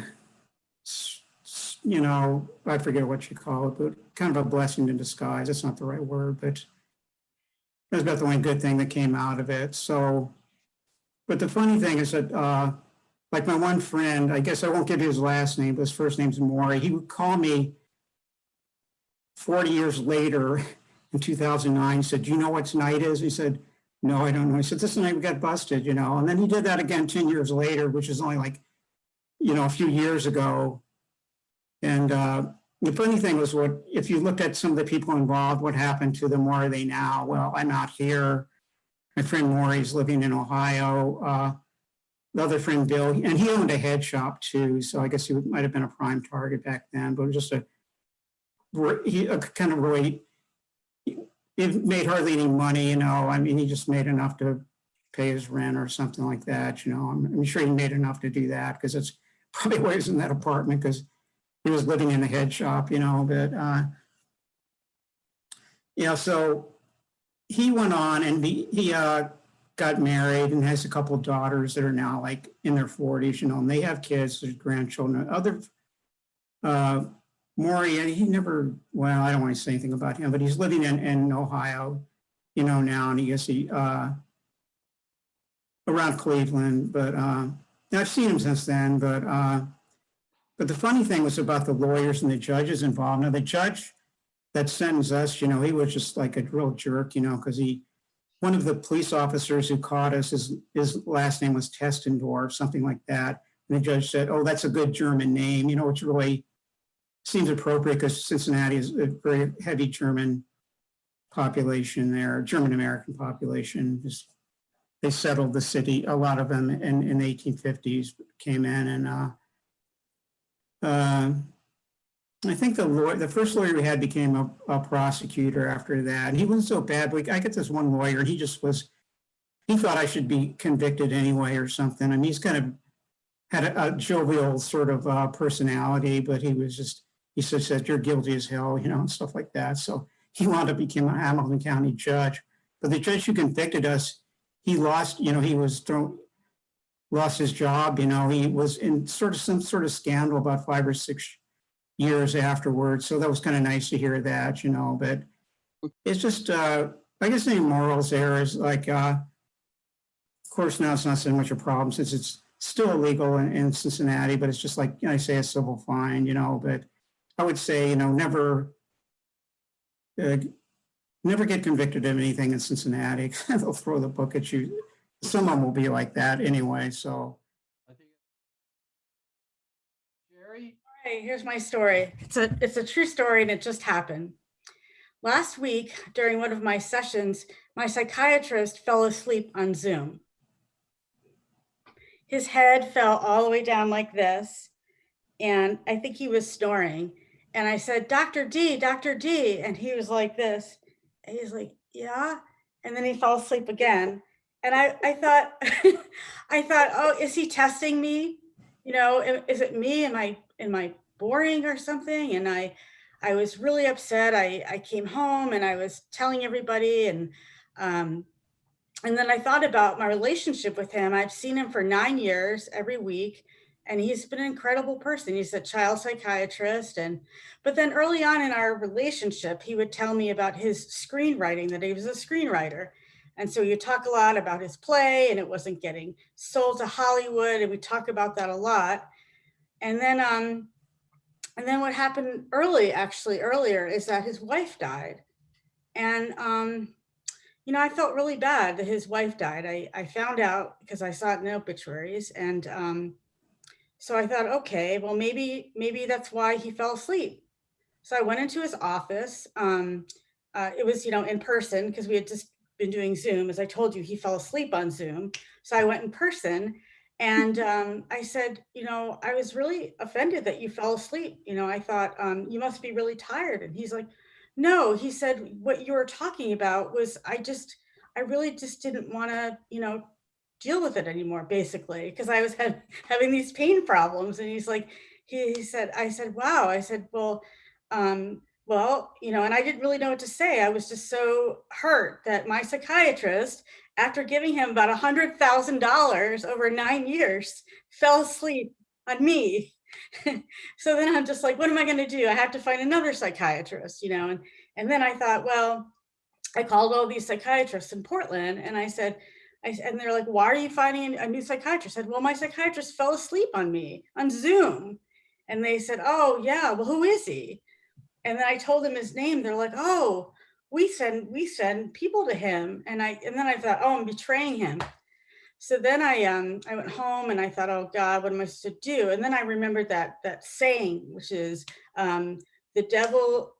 know, I forget what you call it, but kind of a blessing in disguise. That's not the right word, but that was about the only good thing that came out of it. So, but the funny thing is that, like my one friend, I guess I won't give you his last name, but his first name's Maury. He would call me 40 years later in 2009, said, do you know what tonight is? He said, no, I don't know. He said, this night we got busted, you know. And then he did that again 10 years later, which is only like, you know, a few years ago. And the funny thing was, if you looked at some of the people involved, what happened to them? Where are they now? Well, I'm not here. My friend Maury's living in Ohio. The other friend, Bill, and he owned a head shop too. So I guess he might have been a prime target back then, but it was just a kind of really, it made hardly any money, you know. I mean, he just made enough to pay his rent or something like that, you know. I'm sure he made enough to do that, because it's probably why he was in that apartment, because he was living in a head shop, you know. But, you know, so he went on and he got married and has a couple of daughters that are now like in their 40s, you know, and they have kids, there's grandchildren. Maury, and he never, well, I don't want to say anything about him, but he's living in Ohio, you know, now, and he around Cleveland, but I've seen him since then. But the funny thing was about the lawyers and the judges involved. Now, the that sentenced us, you know, he was just like a real jerk, you know, because one of the police officers who caught us, his last name was Testendorf, something like that. And the judge said, oh, that's a good German name, you know, which really seems appropriate because Cincinnati is a very heavy German population there, German American population. They settled the city, a lot of them in the 1850s came in, and I think the first lawyer we had became a prosecutor after that. And he wasn't so bad, but I get this one lawyer, he thought I should be convicted anyway or something. And he's kind of had a jovial sort of personality, but he said, you're guilty as hell, you know, and stuff like that. So he wound up becoming a Hamilton County judge. But the judge who convicted us, he lost, you know, lost his job, you know, he was in some sort of scandal about 5 or 6 years afterwards. So that was kind of nice to hear that, you know, but it's just, I guess any morals there is like, of course, now it's not so much a problem since it's still illegal in Cincinnati, but it's just like, you know, I say a civil fine, you know, but I would say, you know, never get convicted of anything in Cincinnati. They'll throw the book at you. Someone will be like that anyway, so.
I think Jerry,
Hey, here's my story. It's a true story and it just happened. Last week, during one of my sessions, my psychiatrist fell asleep on Zoom. His head fell all the way down like this, and I think he was snoring. And I said, Dr. D, and he was like this. And he's like, yeah. And then he fell asleep again. And I thought, oh, is he testing me? You know, is it me? Am I boring or something? And I was really upset. I came home and I was telling everybody, and then I thought about my relationship with him. I've seen him for 9 years every week, and he's been an incredible person. He's a child psychiatrist. But then early on in our relationship, he would tell me about his screenwriting, that he was a screenwriter. And so you talk a lot about his play, and it wasn't getting sold to Hollywood. And we talk about that a lot. And then what happened earlier is that his wife died. And, you know, I felt really bad that his wife died. I found out because I saw it in the obituaries. And so I thought, okay, well, maybe that's why he fell asleep. So I went into his office. It was, you know, in person because we had just been doing Zoom. As I told you, he fell asleep on Zoom. So I went in person and I said, you know, I was really offended that you fell asleep. You know, I thought you must be really tired. And he's like, no, he said, what you were talking about was I really just didn't want to, you know, deal with it anymore, basically, because I was having these pain problems. And he's like, I said, wow. I said, well, you know, and I didn't really know what to say. I was just so hurt that my psychiatrist, after giving him about $100,000 over 9 years, fell asleep on me. So then I'm just like, what am I going to do? I have to find another psychiatrist, you know? And then I thought, well, I called all these psychiatrists in Portland and I said, and they're like, why are you finding a new psychiatrist? I said, well, my psychiatrist fell asleep on me on Zoom. And they said, oh yeah, well, who is he? And then I told them his name. They're like, oh, we send people to him. And then I thought, oh, I'm betraying him. So then I went home and I thought, oh God, what am I supposed to do? And then I remembered that saying, which is the devil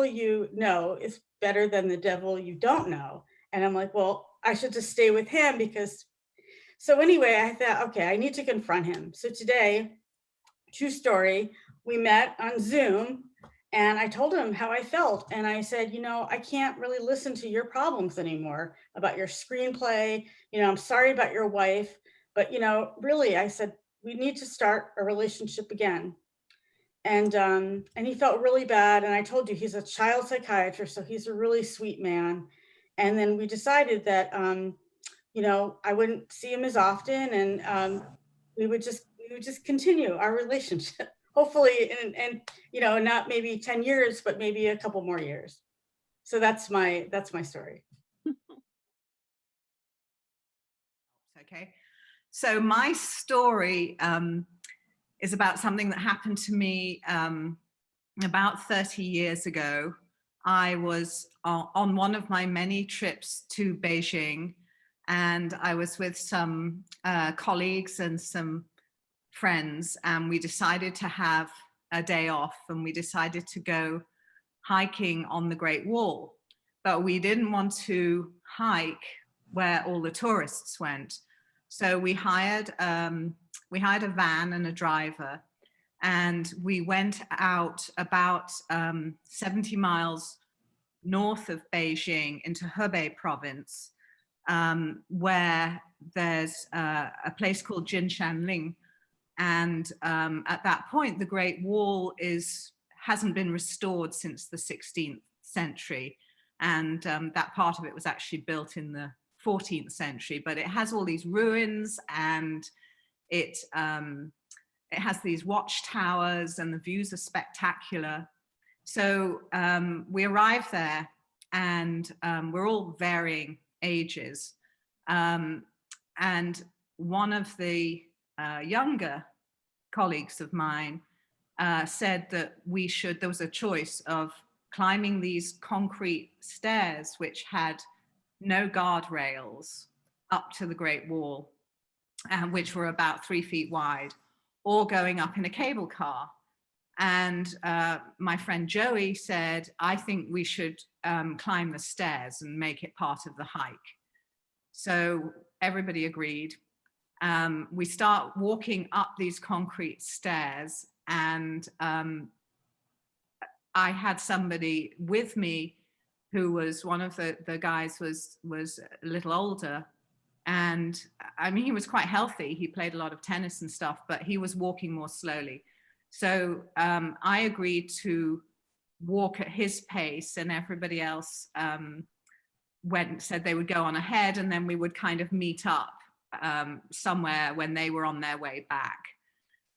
you know is better than the devil you don't know. And I'm like, well, I should just stay with him because. So anyway, I thought, okay, I need to confront him. So today, true story, we met on Zoom and I told him how I felt. And I said, you know, I can't really listen to your problems anymore about your screenplay. You know, I'm sorry about your wife, but, you know, really, I said, we need to start a relationship again. And he felt really bad. And I told you, he's a child psychiatrist, so he's a really sweet man. And then we decided that, you know, I wouldn't see him as often and we would just continue our relationship. Hopefully, and you know, not maybe 10 years, but maybe a couple more years. So that's my story.
Okay, so my story is about something that happened to me about 30 years ago, I was on one of my many trips to Beijing, and I was with some colleagues and some friends, and we decided to have a day off, and we decided to go hiking on the Great Wall. But we didn't want to hike where all the tourists went. So we hired a van and a driver, and we went out about 70 miles north of Beijing into Hebei province, where there's a place called Jinshanling. And at that point, the Great Wall hasn't been restored since the 16th century. And that part of it was actually built in the 14th century, but it has all these ruins, and it has these watchtowers, and the views are spectacular. So we arrived there, and we're all varying ages. And one of the younger colleagues of mine said that there was a choice of climbing these concrete stairs, which had no guardrails up to the Great Wall, which were about 3 feet wide, or going up in a cable car. And my friend Joey said, I think we should climb the stairs and make it part of the hike. So everybody agreed. We start walking up these concrete stairs, and I had somebody with me who was one of the guys was a little older. And I mean, he was quite healthy. He played a lot of tennis and stuff, but he was walking more slowly. So I agreed to walk at his pace, and everybody else said they would go on ahead, and then we would kind of meet up somewhere when they were on their way back.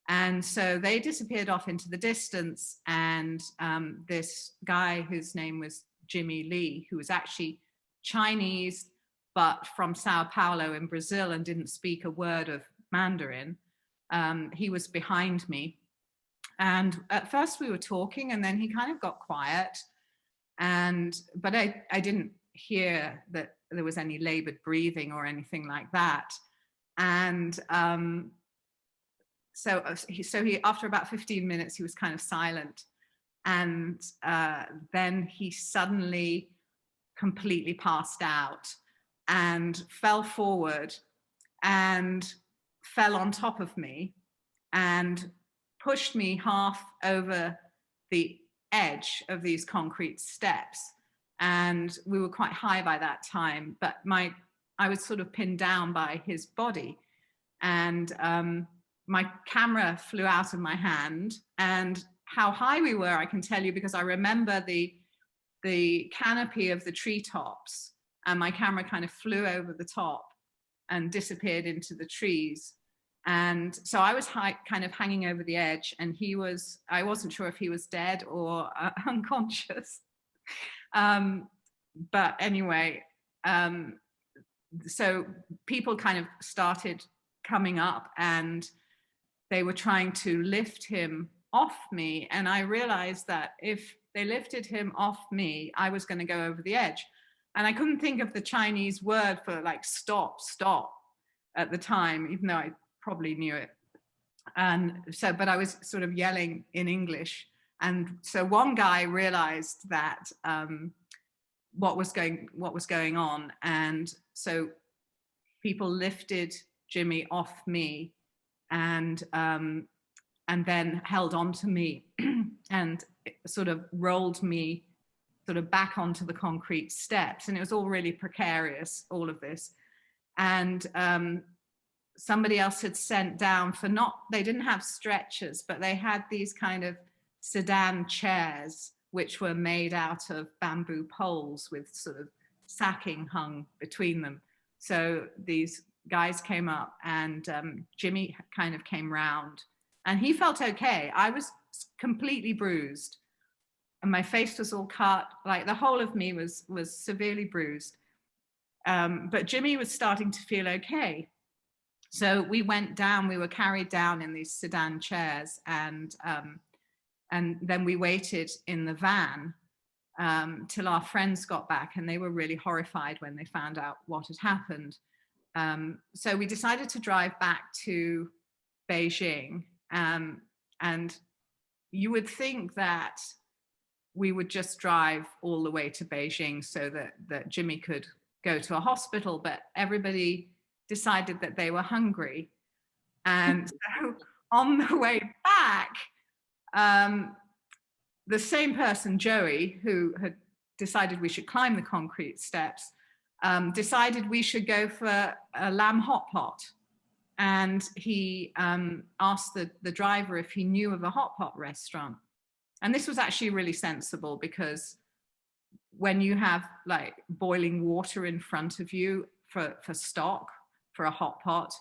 And so they disappeared off into the distance, and this guy whose name was Jimmy Lee, who was actually Chinese, but from Sao Paulo in Brazil and didn't speak a word of Mandarin, he was behind me. And at first we were talking, and then he kind of got quiet. But I didn't hear that there was any labored breathing or anything like that. And so he, after about 15 minutes, he was kind of silent. And then he suddenly completely passed out and fell forward and fell on top of me and pushed me half over the edge of these concrete steps. And we were quite high by that time, but I was sort of pinned down by his body. And my camera flew out of my hand. And how high we were, I can tell you, because I remember the canopy of the treetops, and my camera kind of flew over the top and disappeared into the trees. And so I was kind of hanging over the edge, and I wasn't sure if he was dead or unconscious. But anyway, so people kind of started coming up, and they were trying to lift him off me. And I realized that if they lifted him off me, I was going to go over the edge. And I couldn't think of the Chinese word for like stop at the time, even though I probably knew it. And so, but I was sort of yelling in English. And so one guy realized that what was going on. And so people lifted Jimmy off me and then held on to me and sort of rolled me sort of back onto the concrete steps. And it was all really precarious, all of this. And somebody else had sent down they didn't have stretchers, but they had these kind of sedan chairs, which were made out of bamboo poles with sort of sacking hung between them. So these guys came up, and Jimmy kind of came round, and he felt okay. I was completely bruised, and my face was all cut, like the whole of me was severely bruised. But Jimmy was starting to feel okay. So we went down, we were carried down in these sedan chairs, and And then we waited in the van till our friends got back, and they were really horrified when they found out what had happened. So we decided to drive back to Beijing. And you would think that we would just drive all the way to Beijing so that Jimmy could go to a hospital, but everybody decided that they were hungry. And so on the way back, the same person, Joey, who had decided we should climb the concrete steps, decided we should go for a lamb hot pot. And he asked the driver if he knew of a hot pot restaurant. And this was actually really sensible, because when you have like boiling water in front of you for stock, for a hot pot,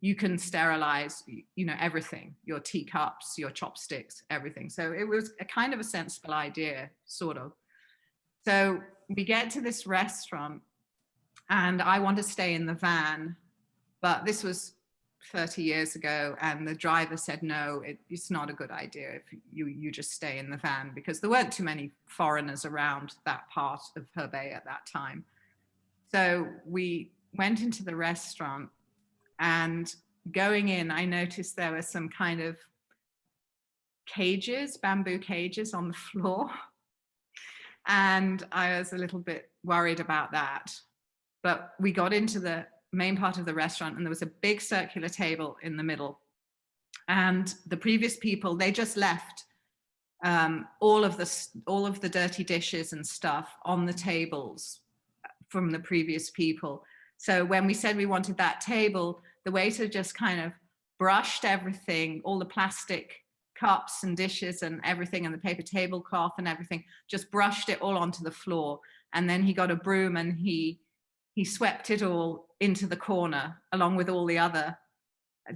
you can sterilize, you know, everything, your teacups, your chopsticks, everything. So it was a kind of a sensible idea, sort of. So we get to this restaurant, and I want to stay in the van, but this was 30 years ago, and the driver said, no, it's not a good idea if you just stay in the van, because there weren't too many foreigners around that part of Hebei at that time. So we went into the restaurant, and going in, I noticed there were some kind of cages, bamboo cages on the floor. And I was a little bit worried about that. But we got into the main part of the restaurant, and there was a big circular table in the middle. And the previous people, they just left all of the dirty dishes and stuff on the tables from the previous people. So when we said we wanted that table, the waiter just kind of brushed everything, all the plastic cups and dishes and everything, and the paper tablecloth and everything, just brushed it all onto the floor. And then he got a broom and he swept it all into the corner, along with all the other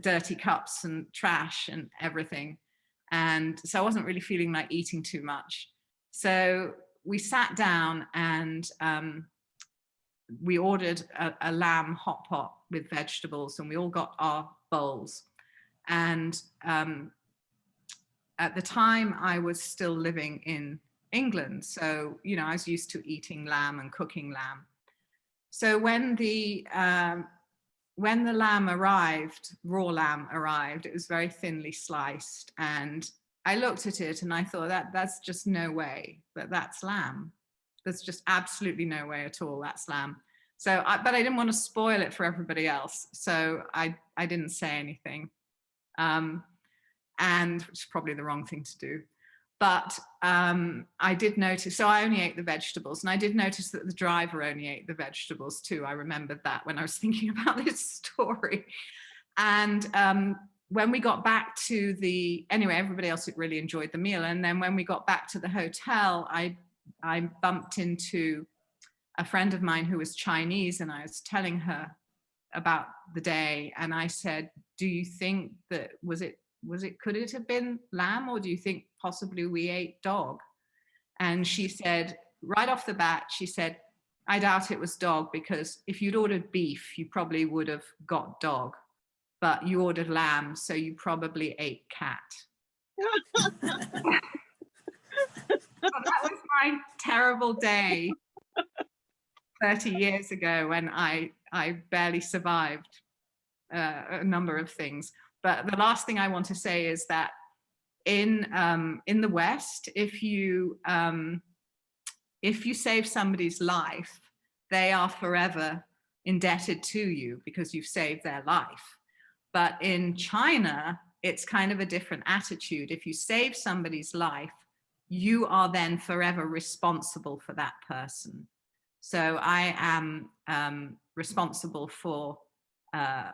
dirty cups and trash and everything. And so I wasn't really feeling like eating too much. So we sat down, and we ordered a lamb hot pot with vegetables, and we all got our bowls. And at the time, I was still living in England. So, you know, I was used to eating lamb and cooking lamb. So when the lamb arrived, raw lamb arrived, it was very thinly sliced. And I looked at it and I thought, that's just no way that that's lamb. There's just absolutely no way at all that's lamb. So, but I didn't want to spoil it for everybody else. So I didn't say anything. And which is probably the wrong thing to do. But I did notice, so I only ate the vegetables, and I did notice that the driver only ate the vegetables too. I remembered that when I was thinking about this story. And when we got back to anyway, everybody else had really enjoyed the meal. And then when we got back to the hotel, I bumped into a friend of mine who was Chinese, and I was telling her about the day. And I said, do you think that, could it have been lamb, or do you think possibly we ate dog? And she said, right off the bat, she said, I doubt it was dog, because if you'd ordered beef, you probably would have got dog, but you ordered lamb, so you probably ate cat. So that was my terrible day 30 years ago, when I barely survived a number of things. But the last thing I want to say is that in the West, if you save somebody's life, they are forever indebted to you because you've saved their life. But in China, it's kind of a different attitude. If you save somebody's life, you are then forever responsible for that person. So I am responsible for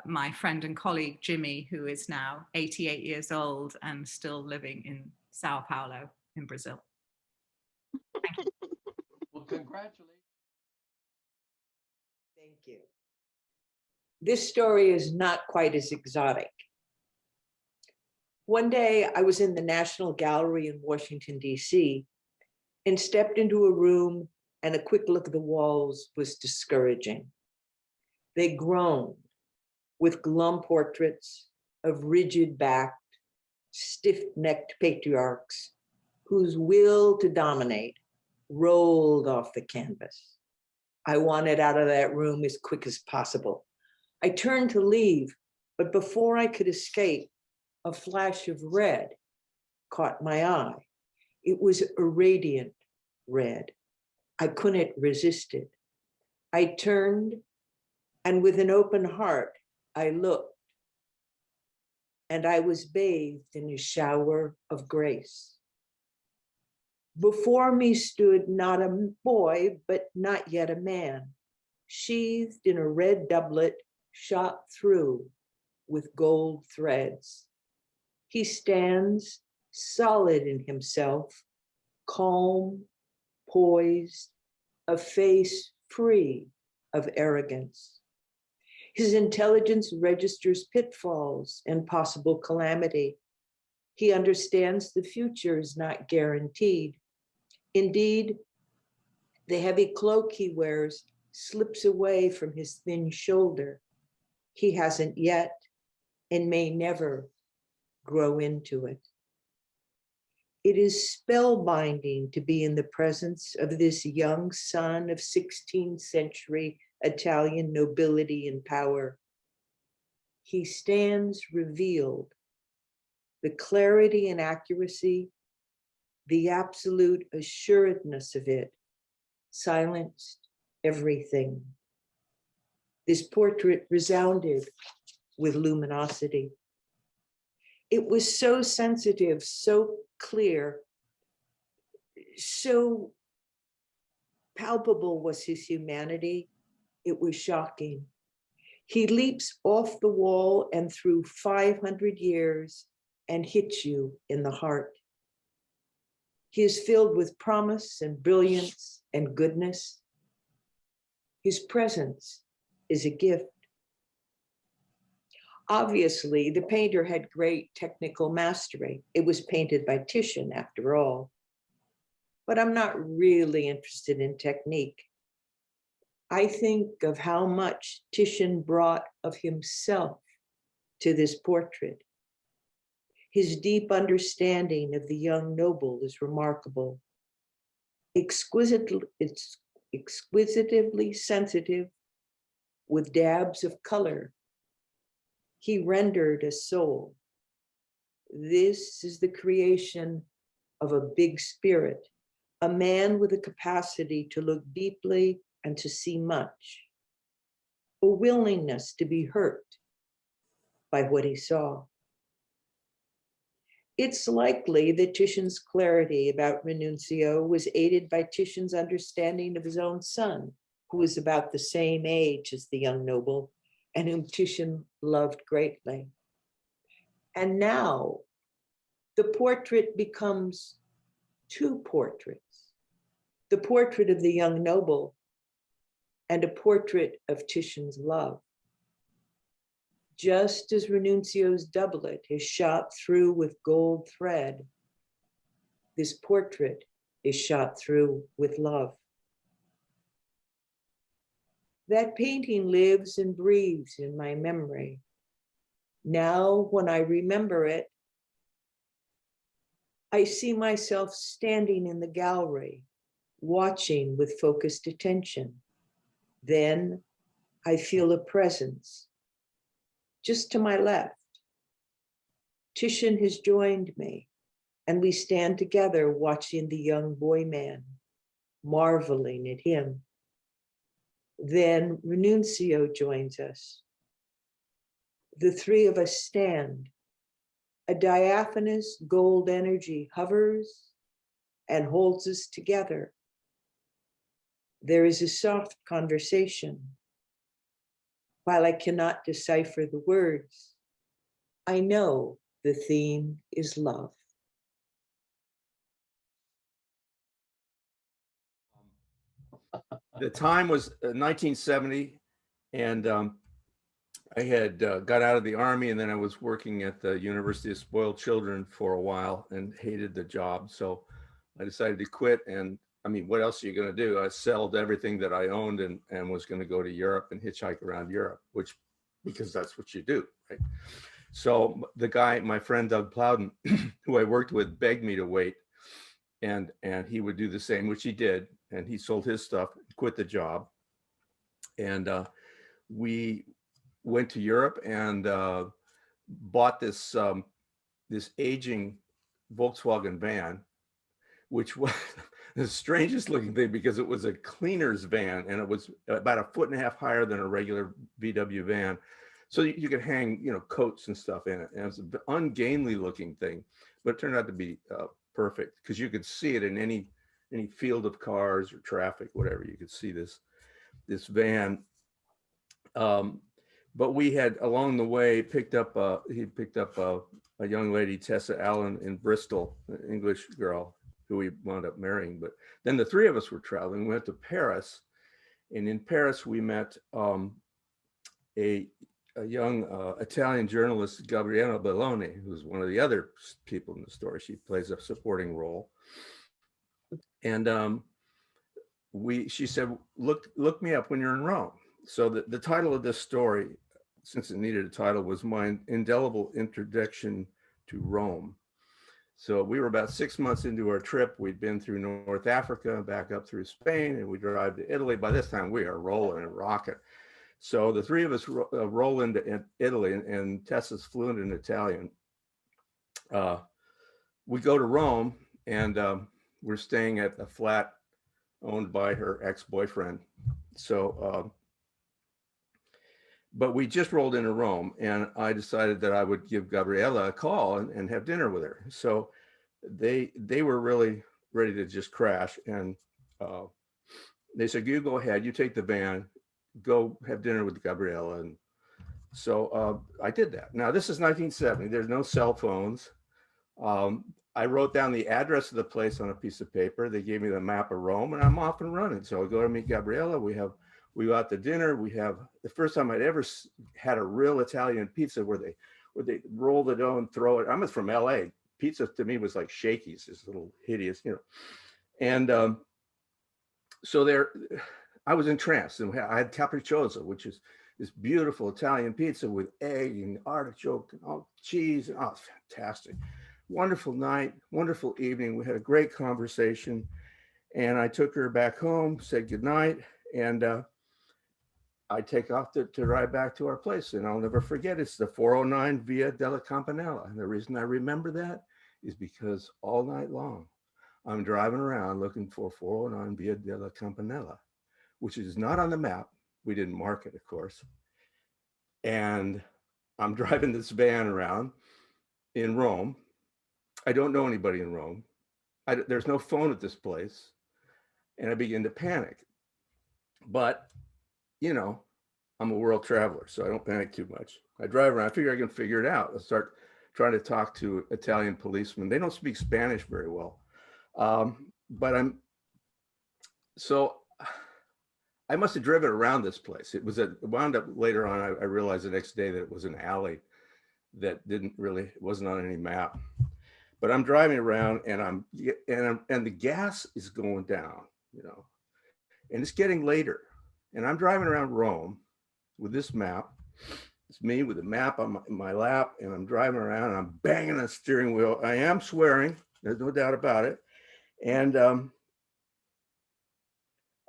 my friend and colleague, Jimmy, who is now 88 years old and still living in Sao Paulo in Brazil. Thank you.
Well, congratulations.
Thank you. This story is not quite as exotic. One day I was in the National Gallery in Washington, D.C., and stepped into a room, and a quick look at the walls was discouraging. They groaned with glum portraits of rigid-backed, stiff-necked patriarchs whose will to dominate rolled off the canvas. I wanted out of that room as quick as possible. I turned to leave, but before I could escape, a flash of red caught my eye. It was a radiant red. I couldn't resist it. I turned, and with an open heart, I looked, and I was bathed in a shower of grace. Before me stood not a boy, but not yet a man, sheathed in a red doublet shot through with gold threads. He stands solid in himself, calm, poised, a face free of arrogance. His intelligence registers pitfalls and possible calamity. He understands the future is not guaranteed. Indeed, the heavy cloak he wears slips away from his thin shoulder. He hasn't yet and may never grow into it. It is spellbinding to be in the presence of this young son of 16th century Italian nobility and power. He stands revealed, the clarity and accuracy, the absolute assuredness of it silenced everything. This portrait resounded with luminosity. It was so sensitive, so clear, so palpable was his humanity. It was shocking. He leaps off the wall and through 500 years and hits you in the heart. He is filled with promise and brilliance and goodness. His presence is a gift. Obviously, the painter had great technical mastery. It was painted by Titian, after all. But I'm not really interested in technique. I think of how much Titian brought of himself to this portrait. His deep understanding of the young noble is remarkable. Exquisitely sensitive, with dabs of color, he rendered a soul. This is the creation of a big spirit, a man with a capacity to look deeply and to see much, a willingness to be hurt by what he saw. It's likely that Titian's clarity about Renunzio was aided by Titian's understanding of his own son, who was about the same age as the young noble and whom Titian loved greatly. And now the portrait becomes two portraits, the portrait of the young noble and a portrait of Titian's love. Just as Renuncio's doublet is shot through with gold thread, this portrait is shot through with love. That painting lives and breathes in my memory. Now, when I remember it, I see myself standing in the gallery, watching with focused attention. Then I feel a presence just to my left. Titian has joined me, and we stand together watching the young boy man, marveling at him. Then Renunzio joins us. The three of us stand. A diaphanous gold energy hovers and holds us together. There is a soft conversation. While I cannot decipher the words, I know the theme is love.
The time was 1970, and I had got out of the Army, and then I was working at the University of Spoiled Children for a while and hated the job. So I decided to quit. And I mean, what else are you going to do? I sold everything that I owned and was going to go to Europe and hitchhike around Europe, because that's what you do, right? So the guy, my friend Doug Plowden, who I worked with, begged me to wait. and he would do the same, which he did, and he sold his stuff, quit the job, and we went to Europe and bought this this aging Volkswagen van, which was the strangest looking thing because it was a cleaner's van and it was about 1.5 feet higher than a regular VW van. So you could hang, you know, coats and stuff in it. And it was an ungainly looking thing, but it turned out to be perfect because you could see it in any field of cars or traffic, whatever. You could see this van. But we had along the way he picked up a young lady, Tessa Allen, in Bristol, an English girl who we wound up marrying. But then the three of us were traveling. We went to Paris, and in Paris we met a young Italian journalist, Gabriella Belloni, who's one of the other people in the story. She plays a supporting role. And she said, look me up when you're in Rome. So the title of this story, since it needed a title, was My Indelible Introduction to Rome. So we were about 6 months into our trip. We'd been through North Africa, back up through Spain, and we drive to Italy. By this time, we are rolling and rocking. So the three of us roll into Italy, and Tessa's fluent in Italian. We go to Rome, and we're staying at a flat owned by her ex-boyfriend. So, but we just rolled into Rome, and I decided that I would give Gabriella a call and have dinner with her. So they were really ready to just crash, and they said, "You go ahead, you take the van, go have dinner with Gabriella." And so I did that. Now this is 1970. There's no cell phones. I wrote down the address of the place on a piece of paper. They gave me the map of Rome, and I'm off and running. So I go to meet Gabriella. We go out to dinner. We have the first time I'd ever had a real Italian pizza where they roll the dough and throw it. I'm from LA. Pizza to me was like Shakey's, this little hideous, you know. And so there, I was entranced, and I had capricciosa, which is this beautiful Italian pizza with egg and artichoke and all cheese. And, oh, it's fantastic. Wonderful night, wonderful evening. We had a great conversation, and I took her back home, said goodnight, and I take off to ride back to our place. And I'll never forget, it's the 409 Via della Campanella. And the reason I remember that is because all night long, I'm driving around looking for 409 Via della Campanella, which is not on the map. We didn't mark it, of course. And I'm driving this van around in Rome. I don't know anybody in Rome. There's no phone at this place. And I begin to panic. But, you know, I'm a world traveler, so I don't panic too much. I drive around, I figure I can figure it out. I start trying to talk to Italian policemen. They don't speak Spanish very well. But I must have driven around this place. It wound up later on, I realized the next day that it was an alley that wasn't on any map. But I'm driving around, and the gas is going down, you know, and it's getting later. And I'm driving around Rome with this map. It's me with a map on my lap, and I'm driving around, and I'm banging on the steering wheel. I am swearing, there's no doubt about it. And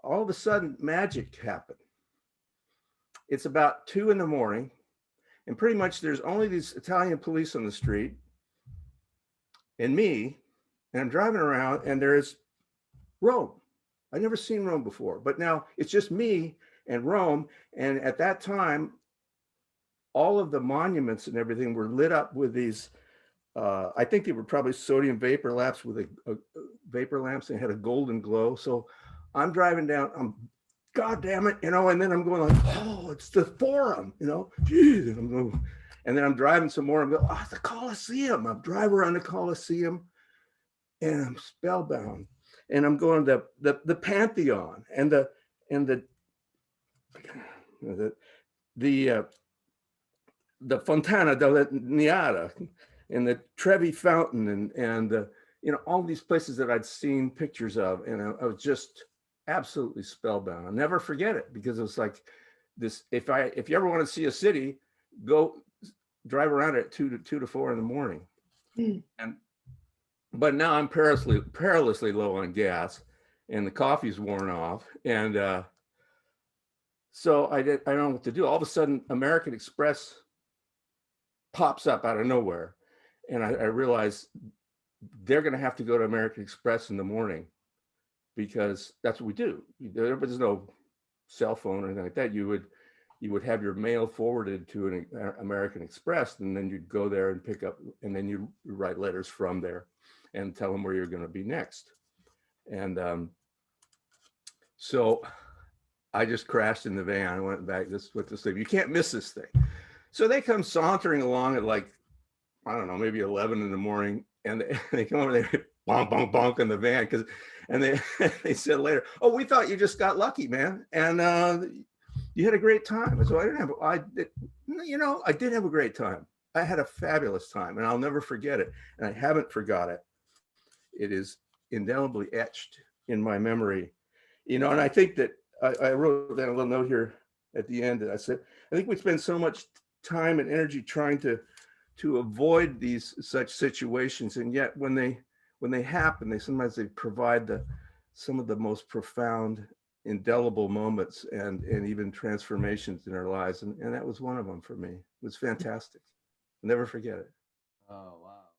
all of a sudden, magic happened. It's about 2 a.m, and pretty much there's only these Italian police on the street and me, and I'm driving around, and there's Rome. I've never seen Rome before, but now it's just me and Rome. And at that time, all of the monuments and everything were lit up with these, I think they were probably sodium vapor lamps with a vapor lamps, and had a golden glow. So I'm driving down, God damn it, you know, and then I'm going like, oh, it's the Forum, you know, geez, and I'm going, and then I'm driving some more. I'm going, oh, the Colosseum. I'm driving around the Colosseum, and I'm spellbound. And I'm going to the Pantheon and the Fontana della Niara and the Trevi Fountain and you know, all these places that I'd seen pictures of, and I was just absolutely spellbound. I'll never forget it, because it was like this. If you ever want to see a city, go drive around at 2 to 4 in the morning. And but now I'm perilously low on gas, and the coffee's worn off, and so I don't know what to do. All of a sudden, American Express pops up out of nowhere, and I realize they're going to have to go to American Express in the morning, because that's what we do. There's no cell phone or anything like that. You would have your mail forwarded to an American Express, and then you'd go there and pick up, and then you write letters from there and tell them where you're going to be next. And so I just crashed in the van. I went back, went to sleep. You can't miss this thing. So they come sauntering along at like, I don't know, maybe 11 in the morning, and they come over there, bonk, bonk, bonk in the van, and they said later, "Oh, we thought you just got lucky, man, and you had a great time." So I did have a great time. I had a fabulous time, and I'll never forget it. And I haven't forgot it. It is indelibly etched in my memory, and I think that I wrote down a little note here at the end that I said, I think we spend so much time and energy trying to avoid such situations, and yet when they happen, sometimes they provide some of the most profound, indelible moments and even transformations in our lives, and that was one of them for me. It was fantastic. I'll never forget it.
Oh, wow.